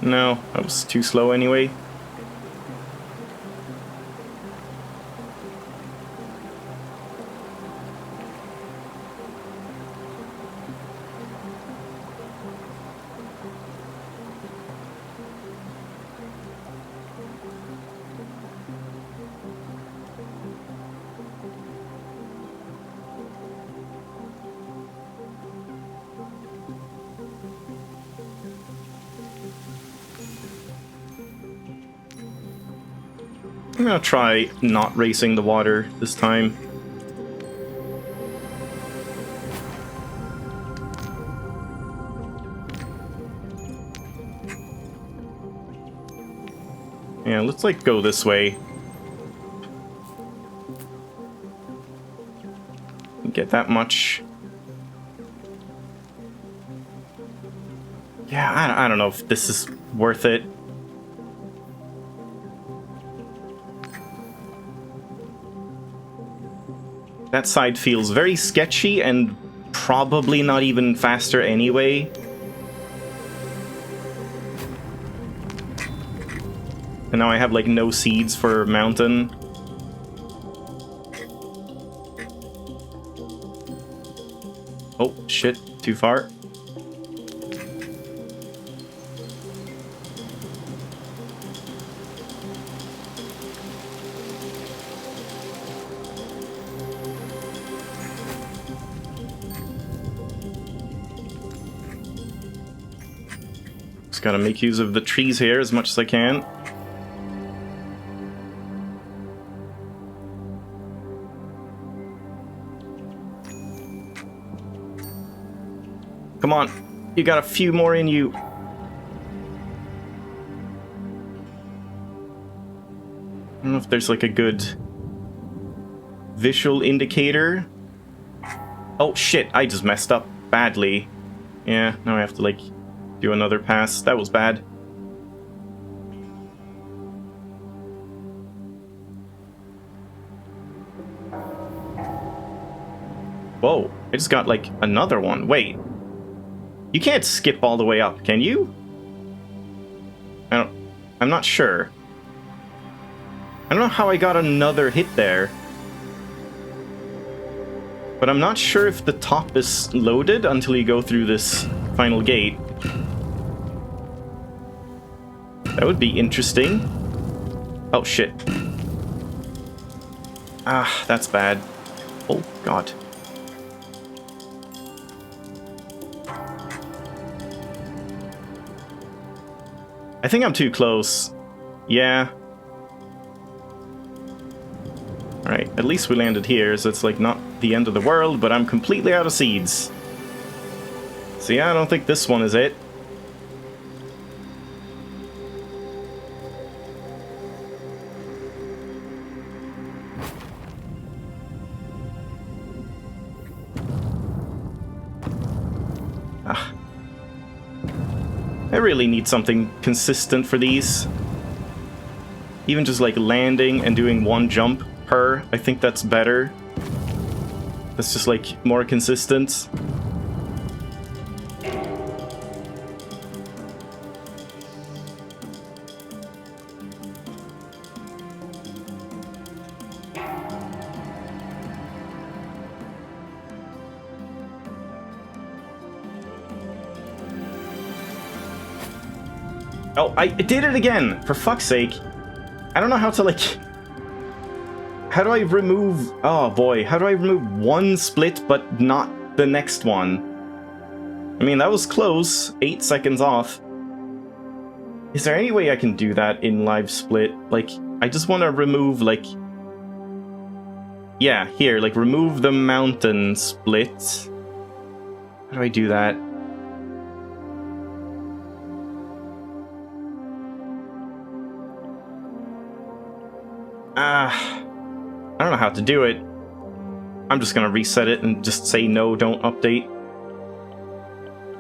No, that was too slow anyway. I'm gonna try not racing the water this time. Yeah, let's like go this way. Get that much. Yeah, I don't know if this is worth it. That side feels very sketchy and probably not even faster anyway. And now I have like no seeds for mountain. Oh shit, too far. Just gotta make use of the trees here as much as I can. Come on, you got a few more in you. I don't know if there's like a good visual indicator. Oh shit, I just messed up badly. Yeah, now I have to like do another pass. That was bad. Whoa, I just got like another one. Wait. You can't skip all the way up, can you? I'm not sure. I don't know how I got another hit there. But I'm not sure if the top is loaded until you go through this final gate. That would be interesting. Oh shit. Ah, that's bad. Oh god. I think I'm too close. Yeah. Alright, at least we landed here, so it's like not the end of the world, but I'm completely out of seeds. So yeah, I don't think this one is it. I really need something consistent for these. Even just like landing and doing one jump per, I think that's better. That's just like more consistent. Oh, I did it again! For fuck's sake. I don't know how to, like... How do I remove... Oh, boy. How do I remove one split, but not the next one? I mean, that was close. 8 seconds off. Is there any way I can do that in live split? Like, I just want to remove, like... Yeah, here, like, remove the mountain split. How do I do that? I don't know how to do it. I'm just gonna reset it and just say no, don't update.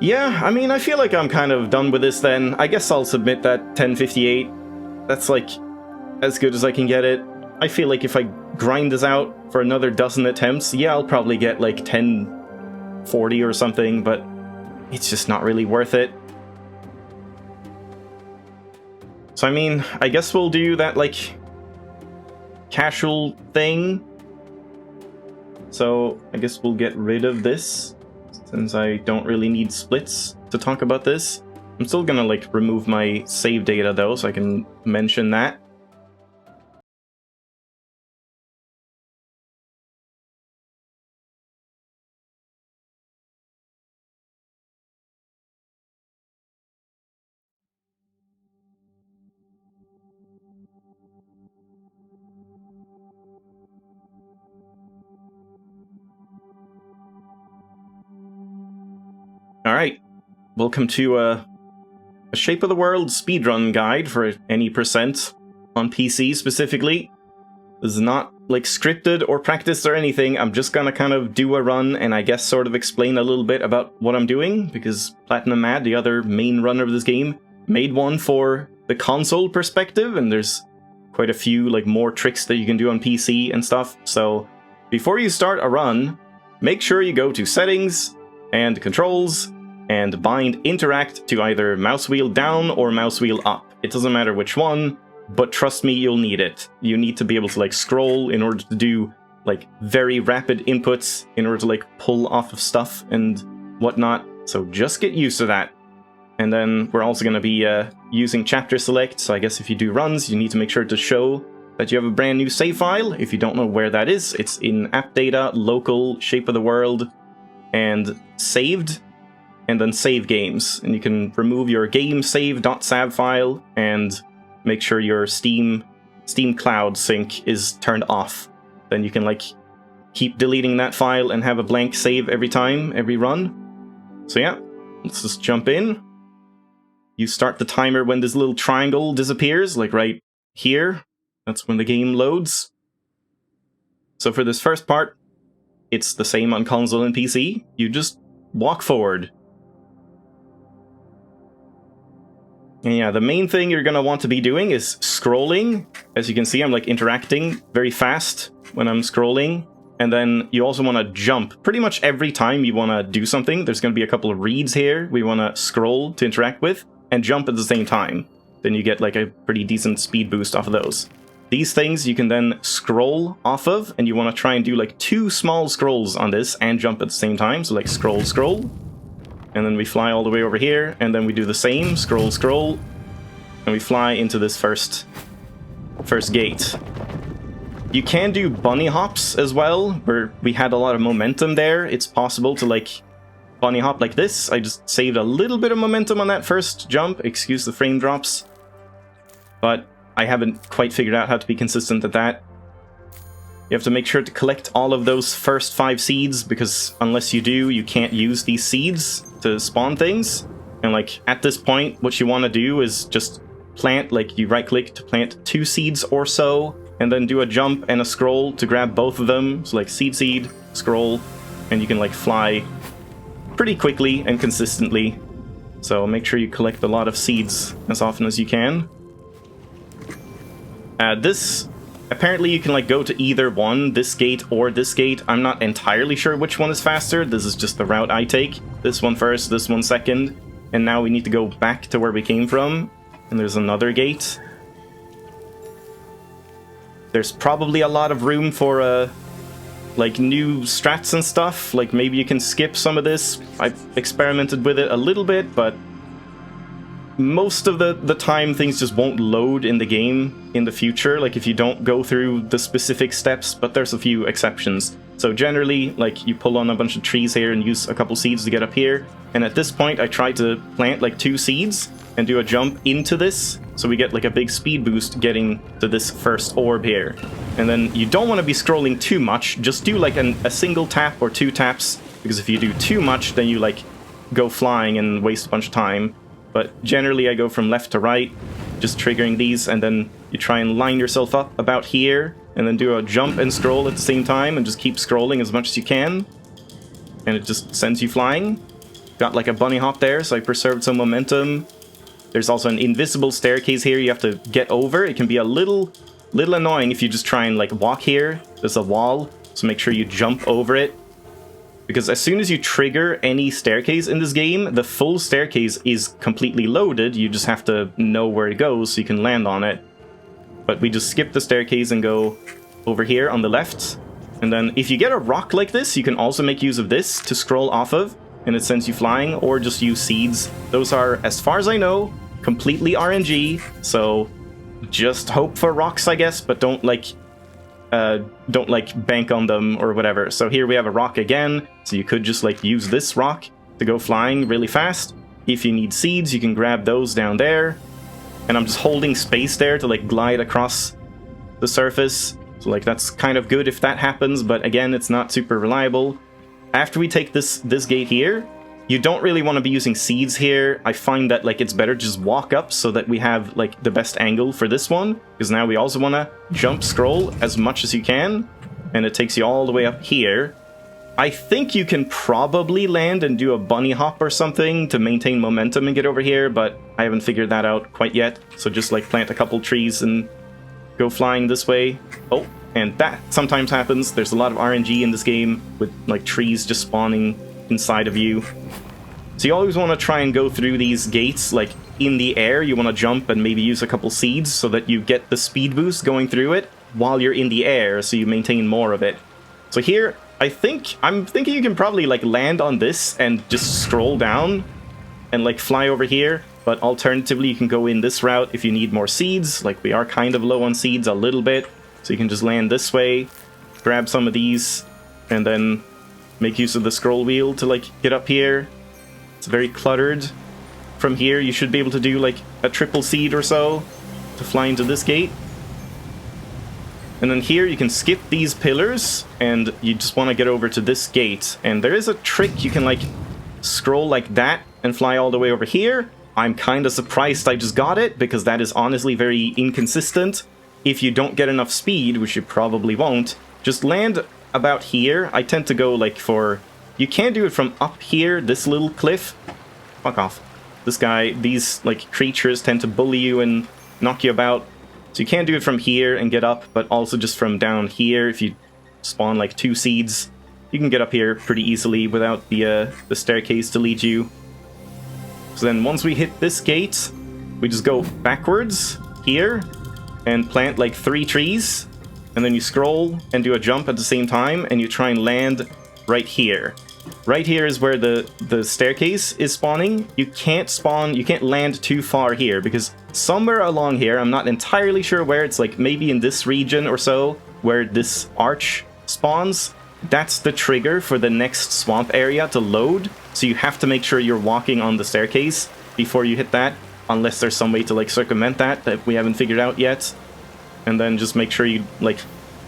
Yeah, I mean, I feel like I'm kind of done with this then. I guess I'll submit that 1058. That's, like, as good as I can get it. I feel like if I grind this out for another dozen attempts, yeah, I'll probably get, like, 1040 or something, but it's just not really worth it. So, I mean, I guess we'll do that, like, casual thing. So, I guess we'll get rid of this, since I don't really need splits to talk about this. I'm still gonna, like, remove my save data, though, so I can mention that. Alright, welcome to a Shape of the World speedrun guide for any percent on PC specifically. This is not, like, scripted or practiced or anything. I'm just gonna kind of do a run and I guess sort of explain a little bit about what I'm doing, because Platinum Mad, the other main runner of this game, made one for the console perspective, and there's quite a few, like, more tricks that you can do on PC and stuff. So before you start a run, make sure you go to Settings and Controls and bind Interact to either mouse wheel down or mouse wheel up. It doesn't matter which one, but trust me, you'll need it. You need to be able to, like, scroll in order to do, like, very rapid inputs, in order to, like, pull off of stuff and whatnot. So just get used to that. And then we're also going to be using chapter select, so I guess if you do runs, you need to make sure to show that you have a brand new save file. If you don't know where that is, it's in App Data, Local, Shape of the World, and Saved, and then Save Games. And you can remove your game_save.sav file and make sure your Steam Cloud sync is turned off. Then you can, like, keep deleting that file and have a blank save every time, every run. So yeah, let's just jump in. You start the timer when this little triangle disappears, like right here. That's when the game loads. So for this first part, it's the same on console and PC. You just walk forward. And yeah, the main thing you're gonna want to be doing is scrolling. As you can see, I'm, like, interacting very fast when I'm scrolling. And then you also want to jump. Pretty much every time you want to do something, there's going to be a couple of reeds here we want to scroll to interact with, and jump at the same time. Then you get, like, a pretty decent speed boost off of those. These things you can then scroll off of, and you want to try and do, like, 2 small scrolls on this and jump at the same time. So, like, scroll, scroll. And then we fly all the way over here, and then we do the same, scroll, scroll. And we fly into this first gate. You can do bunny hops as well, where we had a lot of momentum there. It's possible to, like, bunny hop like this. I just saved a little bit of momentum on that first jump. Excuse the frame drops. But I haven't quite figured out how to be consistent at that. You have to make sure to collect all of those first 5 seeds, because unless you do, you can't use these seeds to spawn things. And, like, at this point, what you want to do is just plant, like, you right-click to plant 2 seeds or so, and then do a jump and a scroll to grab both of them. So, like, seed, scroll, and you can, like, fly pretty quickly and consistently. So make sure you collect a lot of seeds as often as you can. Apparently you can, like, go to either one, this gate or this gate. I'm not entirely sure which one is faster. This is just the route I take. This one first, this one second. And now we need to go back to where we came from. And there's another gate. There's probably a lot of room for, like, new strats and stuff. Like, maybe you can skip some of this. I've experimented with it a little bit, but most of the time things just won't load in the game in the future, like if you don't go through the specific steps, but there's a few exceptions. So generally, like, you pull on a bunch of trees here and use a couple seeds to get up here. And at this point, I tried to plant like 2 seeds and do a jump into this, so we get like a big speed boost getting to this first orb here. And then you don't want to be scrolling too much, just do like a single tap or 2 taps, because if you do too much, then you like go flying and waste a bunch of time. But generally I go from left to right, just triggering these, and then you try and line yourself up about here, and then do a jump and scroll at the same time, and just keep scrolling as much as you can. And it just sends you flying. Got like a bunny hop there, so I preserved some momentum. There's also an invisible staircase here you have to get over. It can be a little annoying if you just try and like walk here. There's a wall, so make sure you jump over it. Because as soon as you trigger any staircase in this game, the full staircase is completely loaded. You just have to know where it goes so you can land on it. But we just skip the staircase and go over here on the left. And then if you get a rock like this, you can also make use of this to scroll off of, and it sends you flying, or just use seeds. Those are, as far as I know, completely RNG, so just hope for rocks, I guess, but don't like bank on them or whatever. So here we have a rock again, so you could just like use this rock to go flying really fast. If you need seeds, you can grab those down there. And I'm just holding space there to like glide across the surface. So like that's kind of good if that happens, but again, it's not super reliable. After we take this gate here, you don't really want to be using seeds here. I find that like it's better to just walk up so that we have like the best angle for this one, because now we also want to jump scroll as much as you can, and it takes you all the way up here. I think you can probably land and do a bunny hop or something to maintain momentum and get over here, but I haven't figured that out quite yet. So just like plant a couple trees and go flying this way. Oh, and that sometimes happens. There's a lot of RNG in this game with like trees just spawning inside of you. So you always want to try and go through these gates like in the air. You want to jump and maybe use a couple seeds so that you get the speed boost going through it while you're in the air, so you maintain more of it. So here, I'm thinking you can probably like land on this and just scroll down and like fly over here. But alternatively, you can go in this route if you need more seeds. Like we are kind of low on seeds a little bit. So you can just land this way, grab some of these, and then make use of the scroll wheel to like get up here. It's very cluttered. From here, you should be able to do like a triple seed or so to fly into this gate. And then here you can skip these pillars, and you just want to get over to this gate. And there is a trick, you can like scroll like that and fly all the way over here. I'm kind of surprised I just got it, because that is honestly very inconsistent. If you don't get enough speed, which you probably won't, just land about here. I tend to go like for... You can do it from up here, this little cliff. Fuck off. This guy, these like creatures tend to bully you and knock you about. So you can do it from here and get up, but also just from down here. If you spawn like 2 seeds, you can get up here pretty easily without the staircase to lead you. So then once we hit this gate, we just go backwards here and plant like 3 trees. And then you scroll and do a jump at the same time, and you try and land right here. Right here is where the staircase is spawning. You can't land too far here, because somewhere along here, I'm not entirely sure where, it's like maybe in this region or so, where this arch spawns. That's the trigger for the next swamp area to load. So you have to make sure you're walking on the staircase before you hit that, unless there's some way to like circumvent that we haven't figured out yet. And then just make sure you like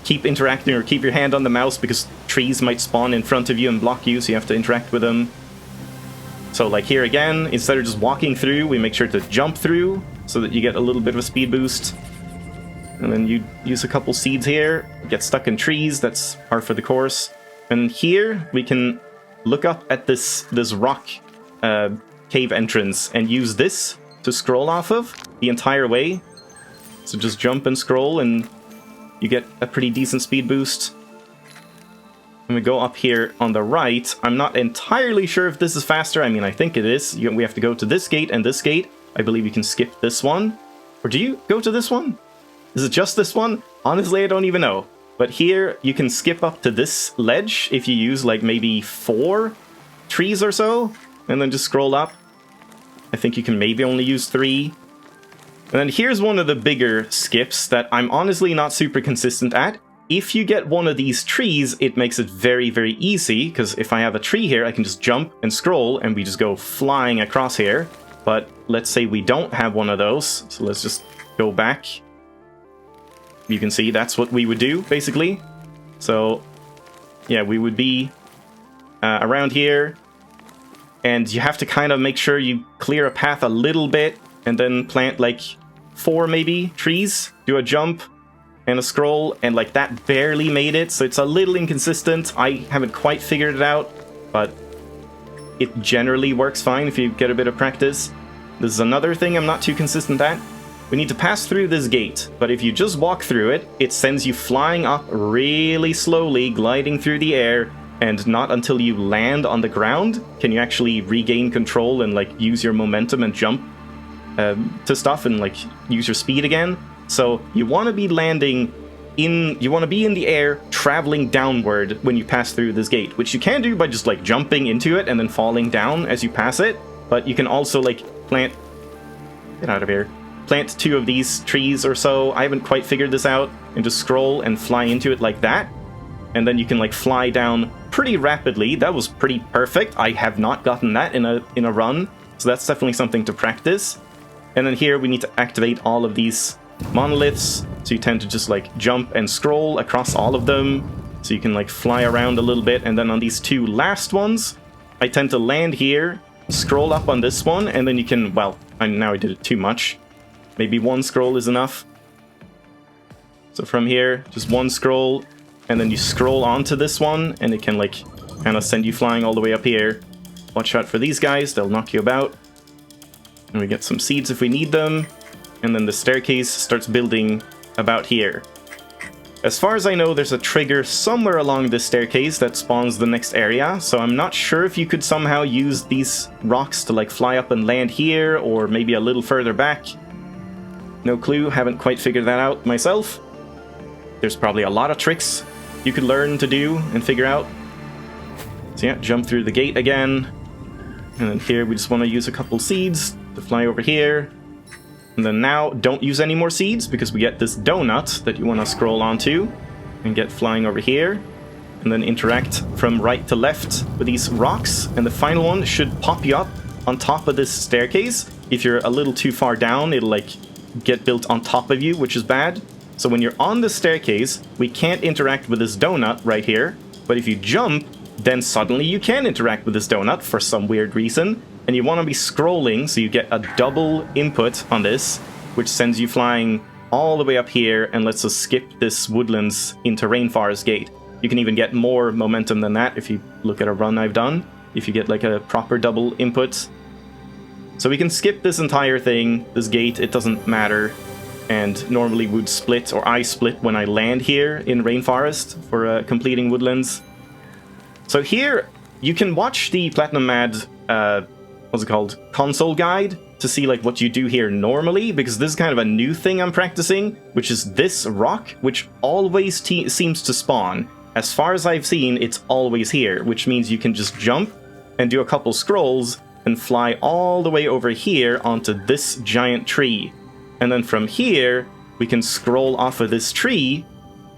keep interacting, or keep your hand on the mouse, because trees might spawn in front of you and block you, so you have to interact with them. So like here again, instead of just walking through, we make sure to jump through so that you get a little bit of a speed boost. And then you use a couple seeds here, get stuck in trees, that's par for the course. And here we can look up at this rock cave entrance and use this to scroll off of the entire way. So just jump and scroll, and you get a pretty decent speed boost. And we go up here on the right. I'm not entirely sure if this is faster. I mean, I think it is. We have to go to this gate and this gate. I believe you can skip this one. Or do you go to this one? Is it just this one? Honestly, I don't even know. But here, you can skip up to this ledge if you use like maybe 4 trees or so, and then just scroll up. I think you can maybe only use 3. And then here's one of the bigger skips that I'm honestly not super consistent at. if you get one of these trees, it makes it very, very easy, because if I have a tree here, I can just jump and scroll, and we just go flying across here. But let's say we don't have one of those, so let's just go back. You can see that's what we would do, basically. So, yeah, we would be around here, and you have to kind of make sure you clear a path a little bit, and then plant, like, 4 maybe trees, do a jump, and a scroll, and like that barely made it, so it's a little inconsistent. I haven't quite figured it out, but it generally works fine if you get a bit of practice. This is another thing I'm not too consistent at. We need to pass through this gate, but if you just walk through it, it sends you flying up really slowly, gliding through the air, and not until you land on the ground can you actually regain control and like use your momentum and jump to stuff and like use your speed again. So you want to be landing you want to be in the air, traveling downward when you pass through this gate, which you can do by just like jumping into it and then falling down as you pass it. But you can also like plant 2 of these trees or so. I haven't quite figured this out, and just scroll and fly into it like that. And then you can like fly down pretty rapidly. That was pretty perfect. I have not gotten that in a run, so that's definitely something to practice. And then here we need to activate all of these monoliths, so you tend to just like jump and scroll across all of them, so you can like fly around a little bit. And then on these 2 last ones, I tend to land here, scroll up on this one, and then you can, well, now I did it too much. Maybe 1 scroll is enough. So from here, just 1 scroll, and then you scroll onto this one, and it can like kind of send you flying all the way up here. Watch out for these guys, they'll knock you about. And we get some seeds if we need them. And then the staircase starts building about here. As far as I know, there's a trigger somewhere along this staircase that spawns the next area, so I'm not sure if you could somehow use these rocks to like fly up and land here, or maybe a little further back. No clue, haven't quite figured that out myself. There's probably a lot of tricks you could learn to do and figure out. So yeah, jump through the gate again. And then here we just want to use a couple seeds to fly over here. And then now, don't use any more seeds, because we get this donut that you want to scroll onto and get flying over here. And then interact from right to left with these rocks. And the final one should pop you up on top of this staircase. If you're a little too far down, it'll like get built on top of you, which is bad. So when you're on the staircase, we can't interact with this donut right here. But if you jump, then suddenly you can interact with this donut for some weird reason. And you want to be scrolling, so you get a double input on this, which sends you flying all the way up here and lets us skip this woodlands into Rainforest Gate. You can even get more momentum than that if you look at a run I've done, if you get like a proper double input. So we can skip this entire thing, this gate, it doesn't matter. And normally would split, or I split when I land here in Rainforest for completing woodlands. So here, you can watch the Platinum Mad what's it called, console guide to see like what you do here normally, because this is kind of a new thing I'm practicing, which is this rock, which always seems to spawn. As far as I've seen, it's always here, which means you can just jump and do a couple scrolls and fly all the way over here onto this giant tree. And then from here, we can scroll off of this tree,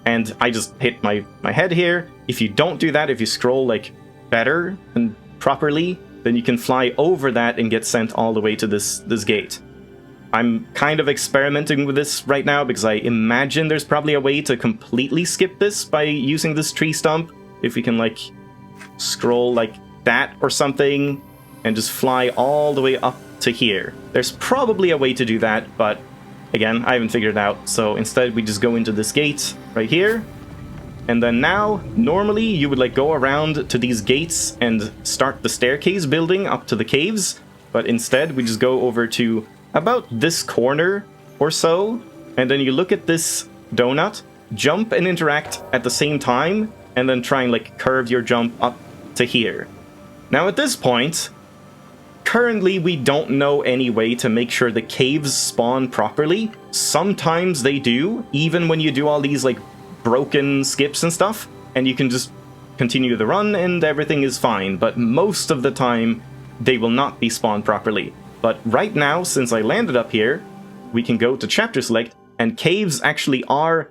and I just hit my head here. If you don't do that, if you scroll like better and properly, then you can fly over that and get sent all the way to this gate. I'm kind of experimenting with this right now, because I imagine there's probably a way to completely skip this by using this tree stump. If we can like scroll like that or something and just fly all the way up to here. There's probably a way to do that, but again, I haven't figured it out. So instead we just go into this gate right here. And then now, normally you would like go around to these gates and start the staircase building up to the caves, but instead we just go over to about this corner or so, and then you look at this donut, jump and interact at the same time, and then try and like curve your jump up to here. Now at this point, currently we don't know any way to make sure the caves spawn properly. Sometimes they do, even when you do all these like broken skips and stuff, and you can just continue the run and everything is fine, but most of the time they will not be spawned properly. But right now, since I landed up here, we can go to chapter select, and caves actually are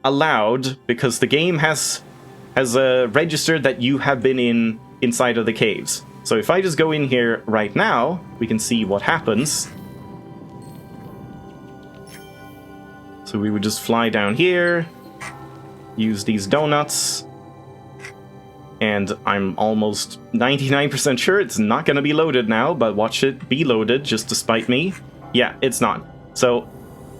allowed because the game has registered that you have been inside of the caves. So if I just go in here right now, we can see what happens. So we would just fly down here, use these donuts, and I'm almost 99% sure it's not going to be loaded now, but watch it be loaded just to spite me. Yeah, it's not. So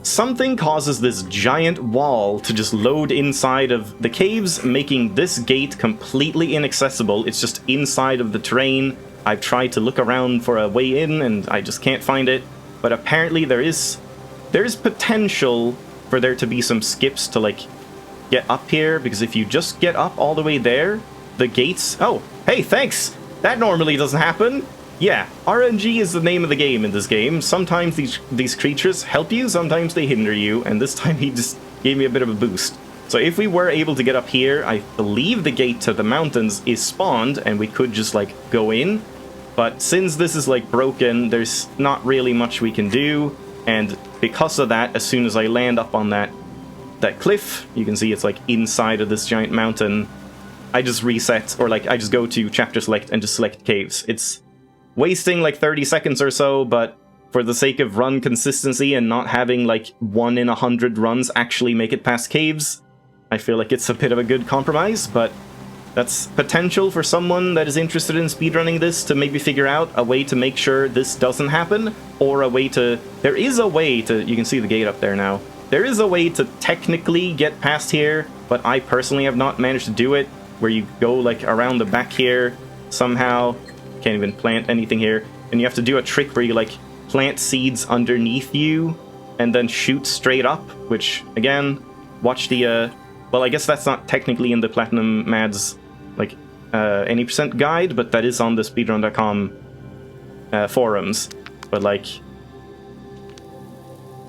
something causes this giant wall to just load inside of the caves, making this gate completely inaccessible. It's just inside of the terrain. I've tried to look around for a way in, and I just can't find it. But apparently there is potential for there to be some skips to, like, get up here, because if you just get up all the way there, the gates... Oh, hey, thanks! That normally doesn't happen! Yeah, RNG is the name of the game in this game. Sometimes these creatures help you, sometimes they hinder you, and this time he just gave me a bit of a boost. So if we were able to get up here, I believe the gate to the mountains is spawned, and we could just, like, go in. But since this is, like, broken, there's not really much we can do, and because of that, as soon as I land up on that cliff, you can see it's, like, inside of this giant mountain, I just reset, or, like, I just go to chapter select and just select caves. It's wasting like 30 seconds or so, but for the sake of run consistency and not having like 1 in 100 runs actually make it past caves, I feel like it's a bit of a good compromise, but that's potential for someone that is interested in speedrunning this to maybe figure out a way to make sure this doesn't happen, or a way to... There is a way to... You can see the gate up there now. There is a way to technically get past here, but I personally have not managed to do it, where you go like around the back here somehow. Can't even plant anything here, and you have to do a trick where you like plant seeds underneath you and then shoot straight up, which again, watch the well, I guess that's not technically in the Platinum Mads like any percent guide, but that is on the speedrun.com forums. But like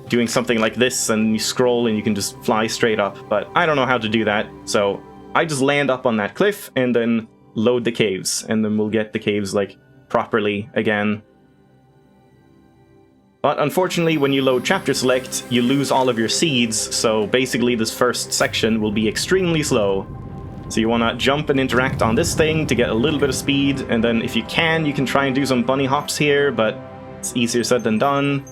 doing something like this, and you scroll and you can just fly straight up, but I don't know how to do that, so I just land up on that cliff and then load the caves, and then we'll get the caves, like, properly again. But unfortunately, when you load chapter select, you lose all of your seeds, so basically this first section will be extremely slow. So you want to jump and interact on this thing to get a little bit of speed, and then if you can try and do some bunny hops here, but it's easier said than done.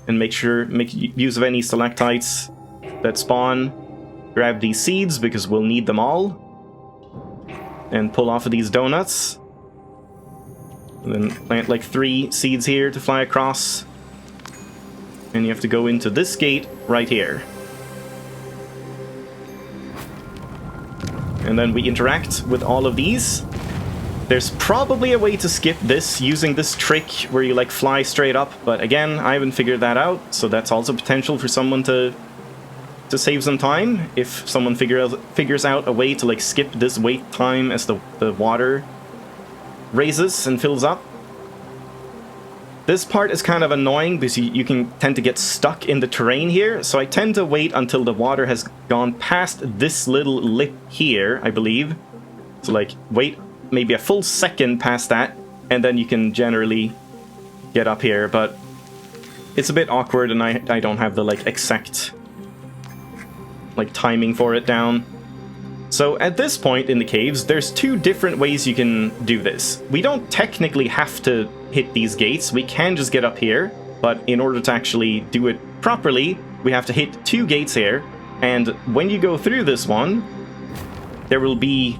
And make use of any stalactites that spawn. Grab these seeds, because we'll need them all. And pull off of these donuts. And then plant like 3 seeds here to fly across. And you have to go into this gate right here. And then we interact with all of these. There's probably a way to skip this using this trick where you like fly straight up, but again, I haven't figured that out, so that's also potential for someone to save some time if someone figures out a way to like skip this wait time as the water raises and fills up. This part is kind of annoying because you can tend to get stuck in the terrain here, so I tend to wait until the water has gone past this little lip here, I believe. So like wait maybe a full second past that, and then you can generally get up here, but it's a bit awkward and I don't have the like exact like timing for it down. So at this point in the caves, there's 2 different ways you can do this. We don't technically have to hit these gates, we can just get up here, but in order to actually do it properly, we have to hit 2 gates here, and when you go through this one, there will be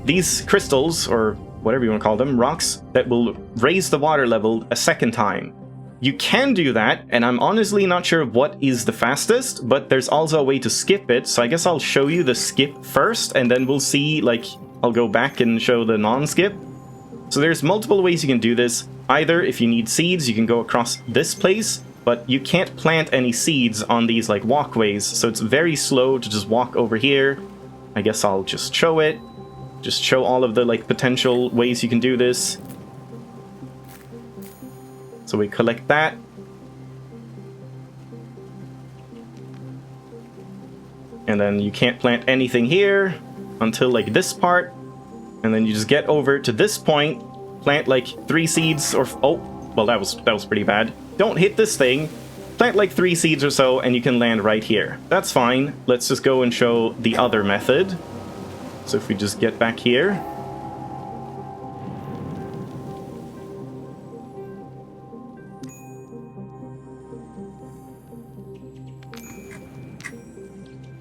these crystals, or whatever you want to call them, rocks, that will raise the water level a second time. You can do that, and I'm honestly not sure what is the fastest, but there's also a way to skip it, so I guess I'll show you the skip first, and then we'll see, like, I'll go back and show the non-skip. So there's multiple ways you can do this. Either, if you need seeds, you can go across this place, but you can't plant any seeds on these, like, walkways, so it's very slow to just walk over here. I guess I'll just show it. Just show all of the, like, potential ways you can do this. So we collect that. And then you can't plant anything here until like this part. And then you just get over to this point, plant like 3 seeds or... Oh, well that was pretty bad. Don't hit this thing. plant like 3 seeds or so, and you can land right here. That's fine. Let's just go and show the other method. So if we just get back here.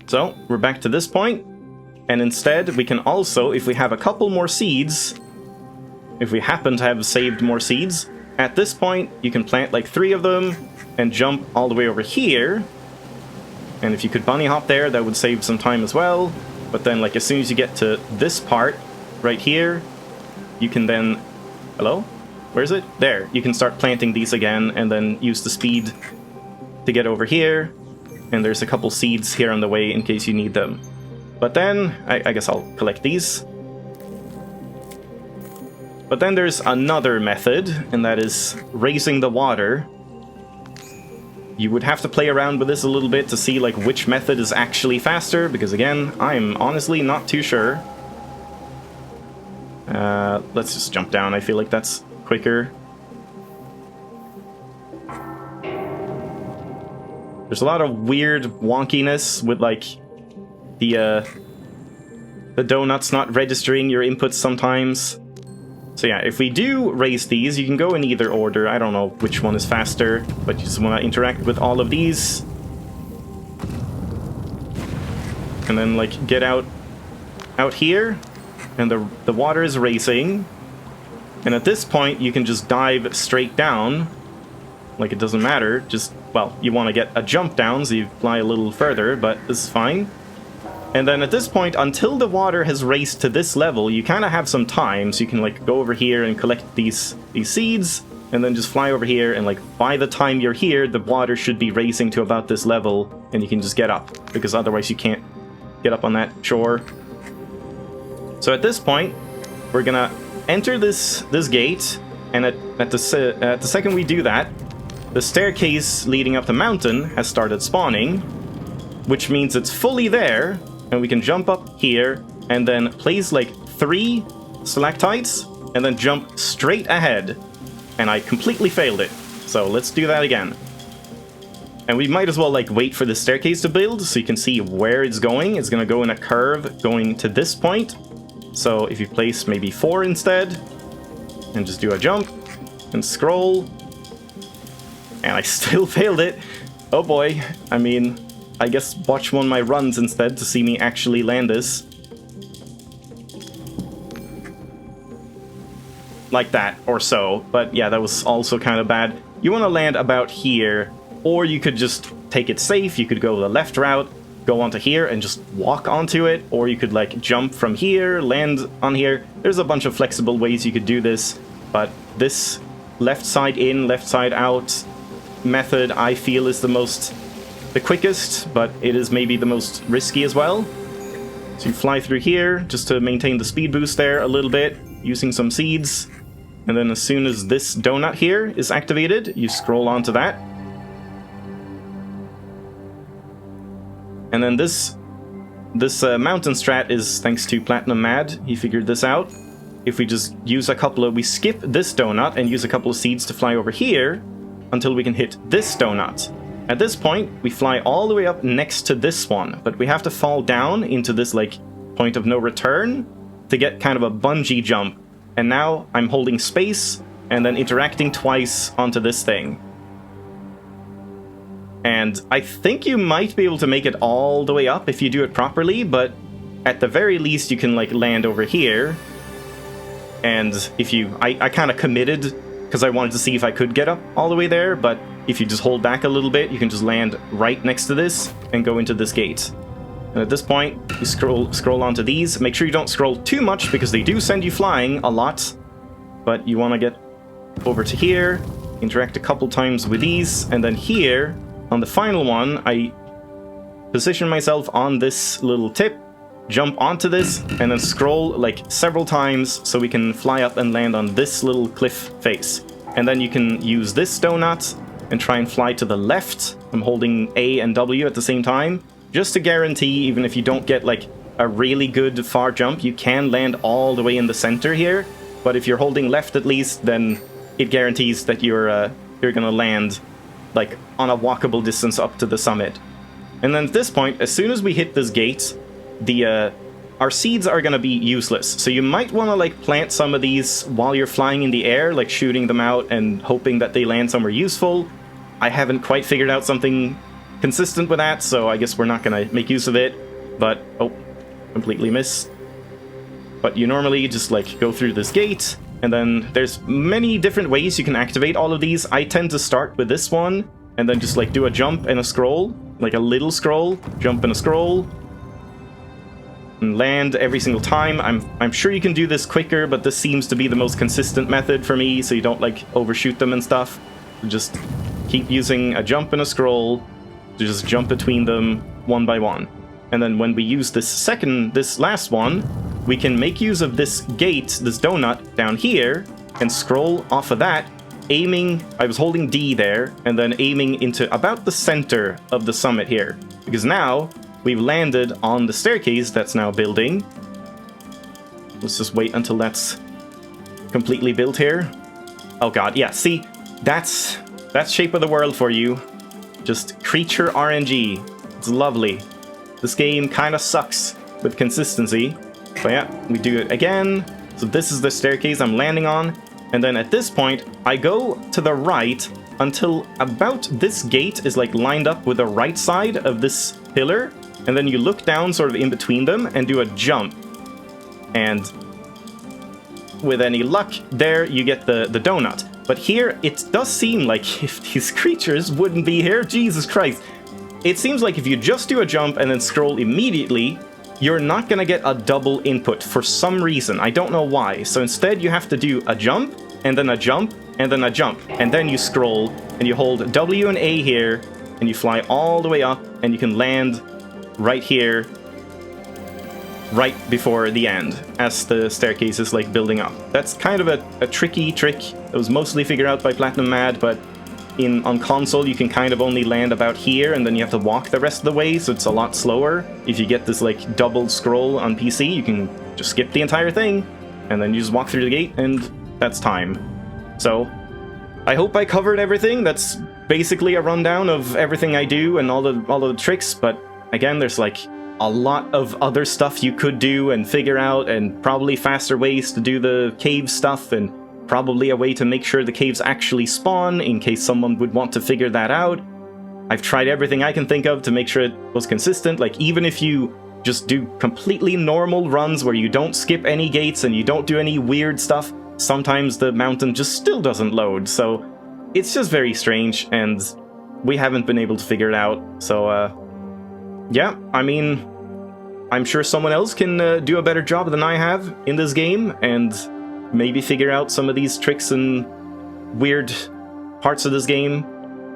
So, we're back to this point, and instead we can also, if we have a couple more seeds, if we happen to have saved more seeds, at this point you can plant like 3 of them and jump all the way over here. And if you could bunny hop there, that would save some time as well. But then like as soon as you get to this part right here, you can then... Hello? Where is it? There. You can start planting these again and then use the speed to get over here. And there's a couple seeds here on the way in case you need them. But then, I guess I'll collect these. But then there's another method, and that is raising the water. You would have to play around with this a little bit to see like which method is actually faster, because again, I'm honestly not too sure. Let's just jump down, I feel like that's quicker. There's a lot of weird wonkiness with like the donuts not registering your inputs sometimes. So yeah, if we do raise these, you can go in either order. I don't know which one is faster, but you just want to interact with all of these. And then like get out here, and the water is racing. And at this point, you can just dive straight down. Like it doesn't matter, just, well, you want to get a jump down, so you fly a little further, but this is fine. And then at this point, until the water has raced to this level, you kind of have some time, so you can like go over here and collect these seeds, and then just fly over here, and like by the time you're here, the water should be racing to about this level, and you can just get up, because otherwise you can't get up on that shore. So at this point, we're gonna enter this gate, and at the second we do that, the staircase leading up the mountain has started spawning, which means it's fully there, and we can jump up here, and then place like 3 stalactites, and then jump straight ahead. And I completely failed it, so let's do that again. And we might as well like wait for the staircase to build, so you can see where it's going. It's gonna go in a curve going to this point. So if you place maybe 4 instead, and just do a jump, and scroll, and I still failed it. Oh boy. I mean, I guess watch one of my runs instead to see me actually land this. Like that, or so. But yeah, that was also kind of bad. You want to land about here, or you could just take it safe. You could go the left route, go onto here, and just walk onto it. Or you could like jump from here, land on here. There's a bunch of flexible ways you could do this. But this left side in, left side out method I feel is the quickest, but it is maybe the most risky as well. So you fly through here just to maintain the speed boost there a little bit, using some seeds. And then as soon as this donut here is activated, you scroll onto that. And then this mountain strat is thanks to Platinum Mad. He figured this out. If we just use we skip this donut and use a couple of seeds to fly over here until we can hit this donut. At this point, we fly all the way up next to this one, but we have to fall down into this like point of no return to get kind of a bungee jump. And now I'm holding space and then interacting twice onto this thing. And I think you might be able to make it all the way up if you do it properly, but at the very least you can like land over here. And if you... I kind of committed because I wanted to see if I could get up all the way there, but if you just hold back a little bit, you can just land right next to this and go into this gate. And at this point, you scroll onto these. Make sure you don't scroll too much because they do send you flying a lot. But you want to get over to here, interact a couple times with these, and then here, on the final one, I position myself on this little tip, jump onto this, and then scroll like several times so we can fly up and land on this little cliff face. And then you can use this donut and try and fly to the left. I'm holding A and W at the same time, just to guarantee, even if you don't get like a really good far jump, you can land all the way in the center here. But if you're holding left at least, then it guarantees that you're gonna land like, on a walkable distance up to the summit. And then at this point, as soon as we hit this gate, our seeds are going to be useless. So you might want to, like, plant some of these while you're flying in the air, like shooting them out and hoping that they land somewhere useful. I haven't quite figured out something consistent with that, so I guess we're not going to make use of it. But, oh, completely miss. But you normally just, like, go through this gate, and then there's many different ways you can activate all of these. I tend to start with this one, and then just, like, do a jump and a scroll, like a little scroll, jump and a scroll, and land every single time. I'm sure you can do this quicker, but this seems to be the most consistent method for me, so you don't, like, overshoot them and stuff. Just keep using a jump and a scroll to just jump between them one by one. And then when we use this last one, we can make use of this gate, this donut down here, and scroll off of that, aiming, I was holding D there, and then aiming into about the center of the summit here. Because now, we've landed on the staircase that's now building. Let's just wait until that's completely built here. Oh god, yeah, see, that's Shape of the World for you. Just creature RNG. It's lovely. This game kind of sucks with consistency. But yeah, we do it again. So this is the staircase I'm landing on. And then at this point, I go to the right until about this gate is, like, lined up with the right side of this pillar. And then you look down sort of in between them and do a jump. And with any luck, there you get the donut. But here, it does seem like if these creatures wouldn't be here, Jesus Christ. It seems like if you just do a jump and then scroll immediately, you're not going to get a double input for some reason. I don't know why. So instead, you have to do a jump, and then a jump, and then a jump. And then you scroll, and you hold W and A here, and you fly all the way up, and you can land right here, right before the end, as the staircase is, like, building up. That's kind of a tricky trick. It was mostly figured out by Platinum Mad, but on console you can kind of only land about here, and then you have to walk the rest of the way, so it's a lot slower. If you get this, like, double scroll on PC, you can just skip the entire thing, and then you just walk through the gate, and that's time. So, I hope I covered everything. That's basically a rundown of everything I do and all the tricks, but again, there's, like, a lot of other stuff you could do and figure out, and probably faster ways to do the cave stuff, and probably a way to make sure the caves actually spawn in case someone would want to figure that out. I've tried everything I can think of to make sure it was consistent. Like, even if you just do completely normal runs where you don't skip any gates and you don't do any weird stuff, sometimes the mountain just still doesn't load. So it's just very strange, and we haven't been able to figure it out. So, yeah, I mean, I'm sure someone else can do a better job than I have in this game, and maybe figure out some of these tricks and weird parts of this game.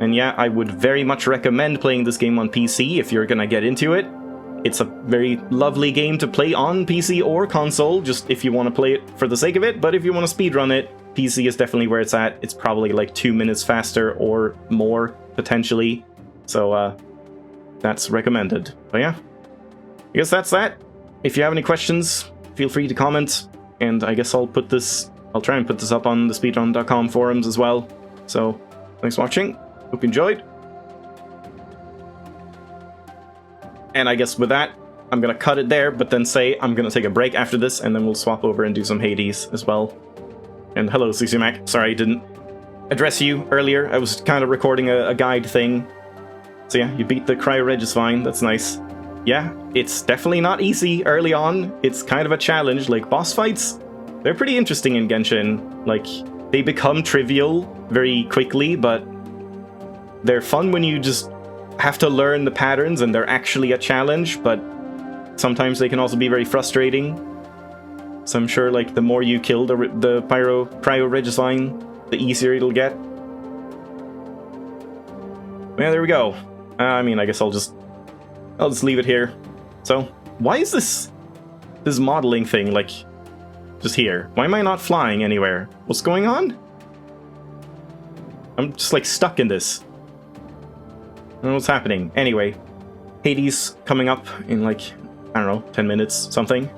And yeah, I would very much recommend playing this game on PC if you're gonna get into it. It's a very lovely game to play on PC or console, just if you want to play it for the sake of it. But if you want to speedrun it, PC is definitely where it's at. It's probably like 2 minutes faster or more, potentially. So, that's recommended. But yeah, I guess that's that. If you have any questions, feel free to comment. And I guess I'll try and put this up on the speedrun.com forums as well. So, thanks for watching. Hope you enjoyed. And I guess with that, I'm going to cut it there, but then say I'm going to take a break after this, and then we'll swap over and do some Hades as well. And hello, CCMac. Sorry I didn't address you earlier. I was kind of recording a guide thing. So yeah, you beat the Cryoregisvine. That's nice. Yeah, it's definitely not easy early on. It's kind of a challenge. Like, boss fights, they're pretty interesting in Genshin. Like, they become trivial very quickly, but they're fun when you just have to learn the patterns and they're actually a challenge, but sometimes they can also be very frustrating. So I'm sure, like, the more you kill the Cryoregisvine, the easier it'll get. Yeah, there we go. I mean, I guess I'll just leave it here. So, why is this modeling thing, like, just here? Why am I not flying anywhere? What's going on? I'm just, like, stuck in this. I don't know what's happening. Anyway, Hades coming up in, like, I don't know, 10 minutes, something.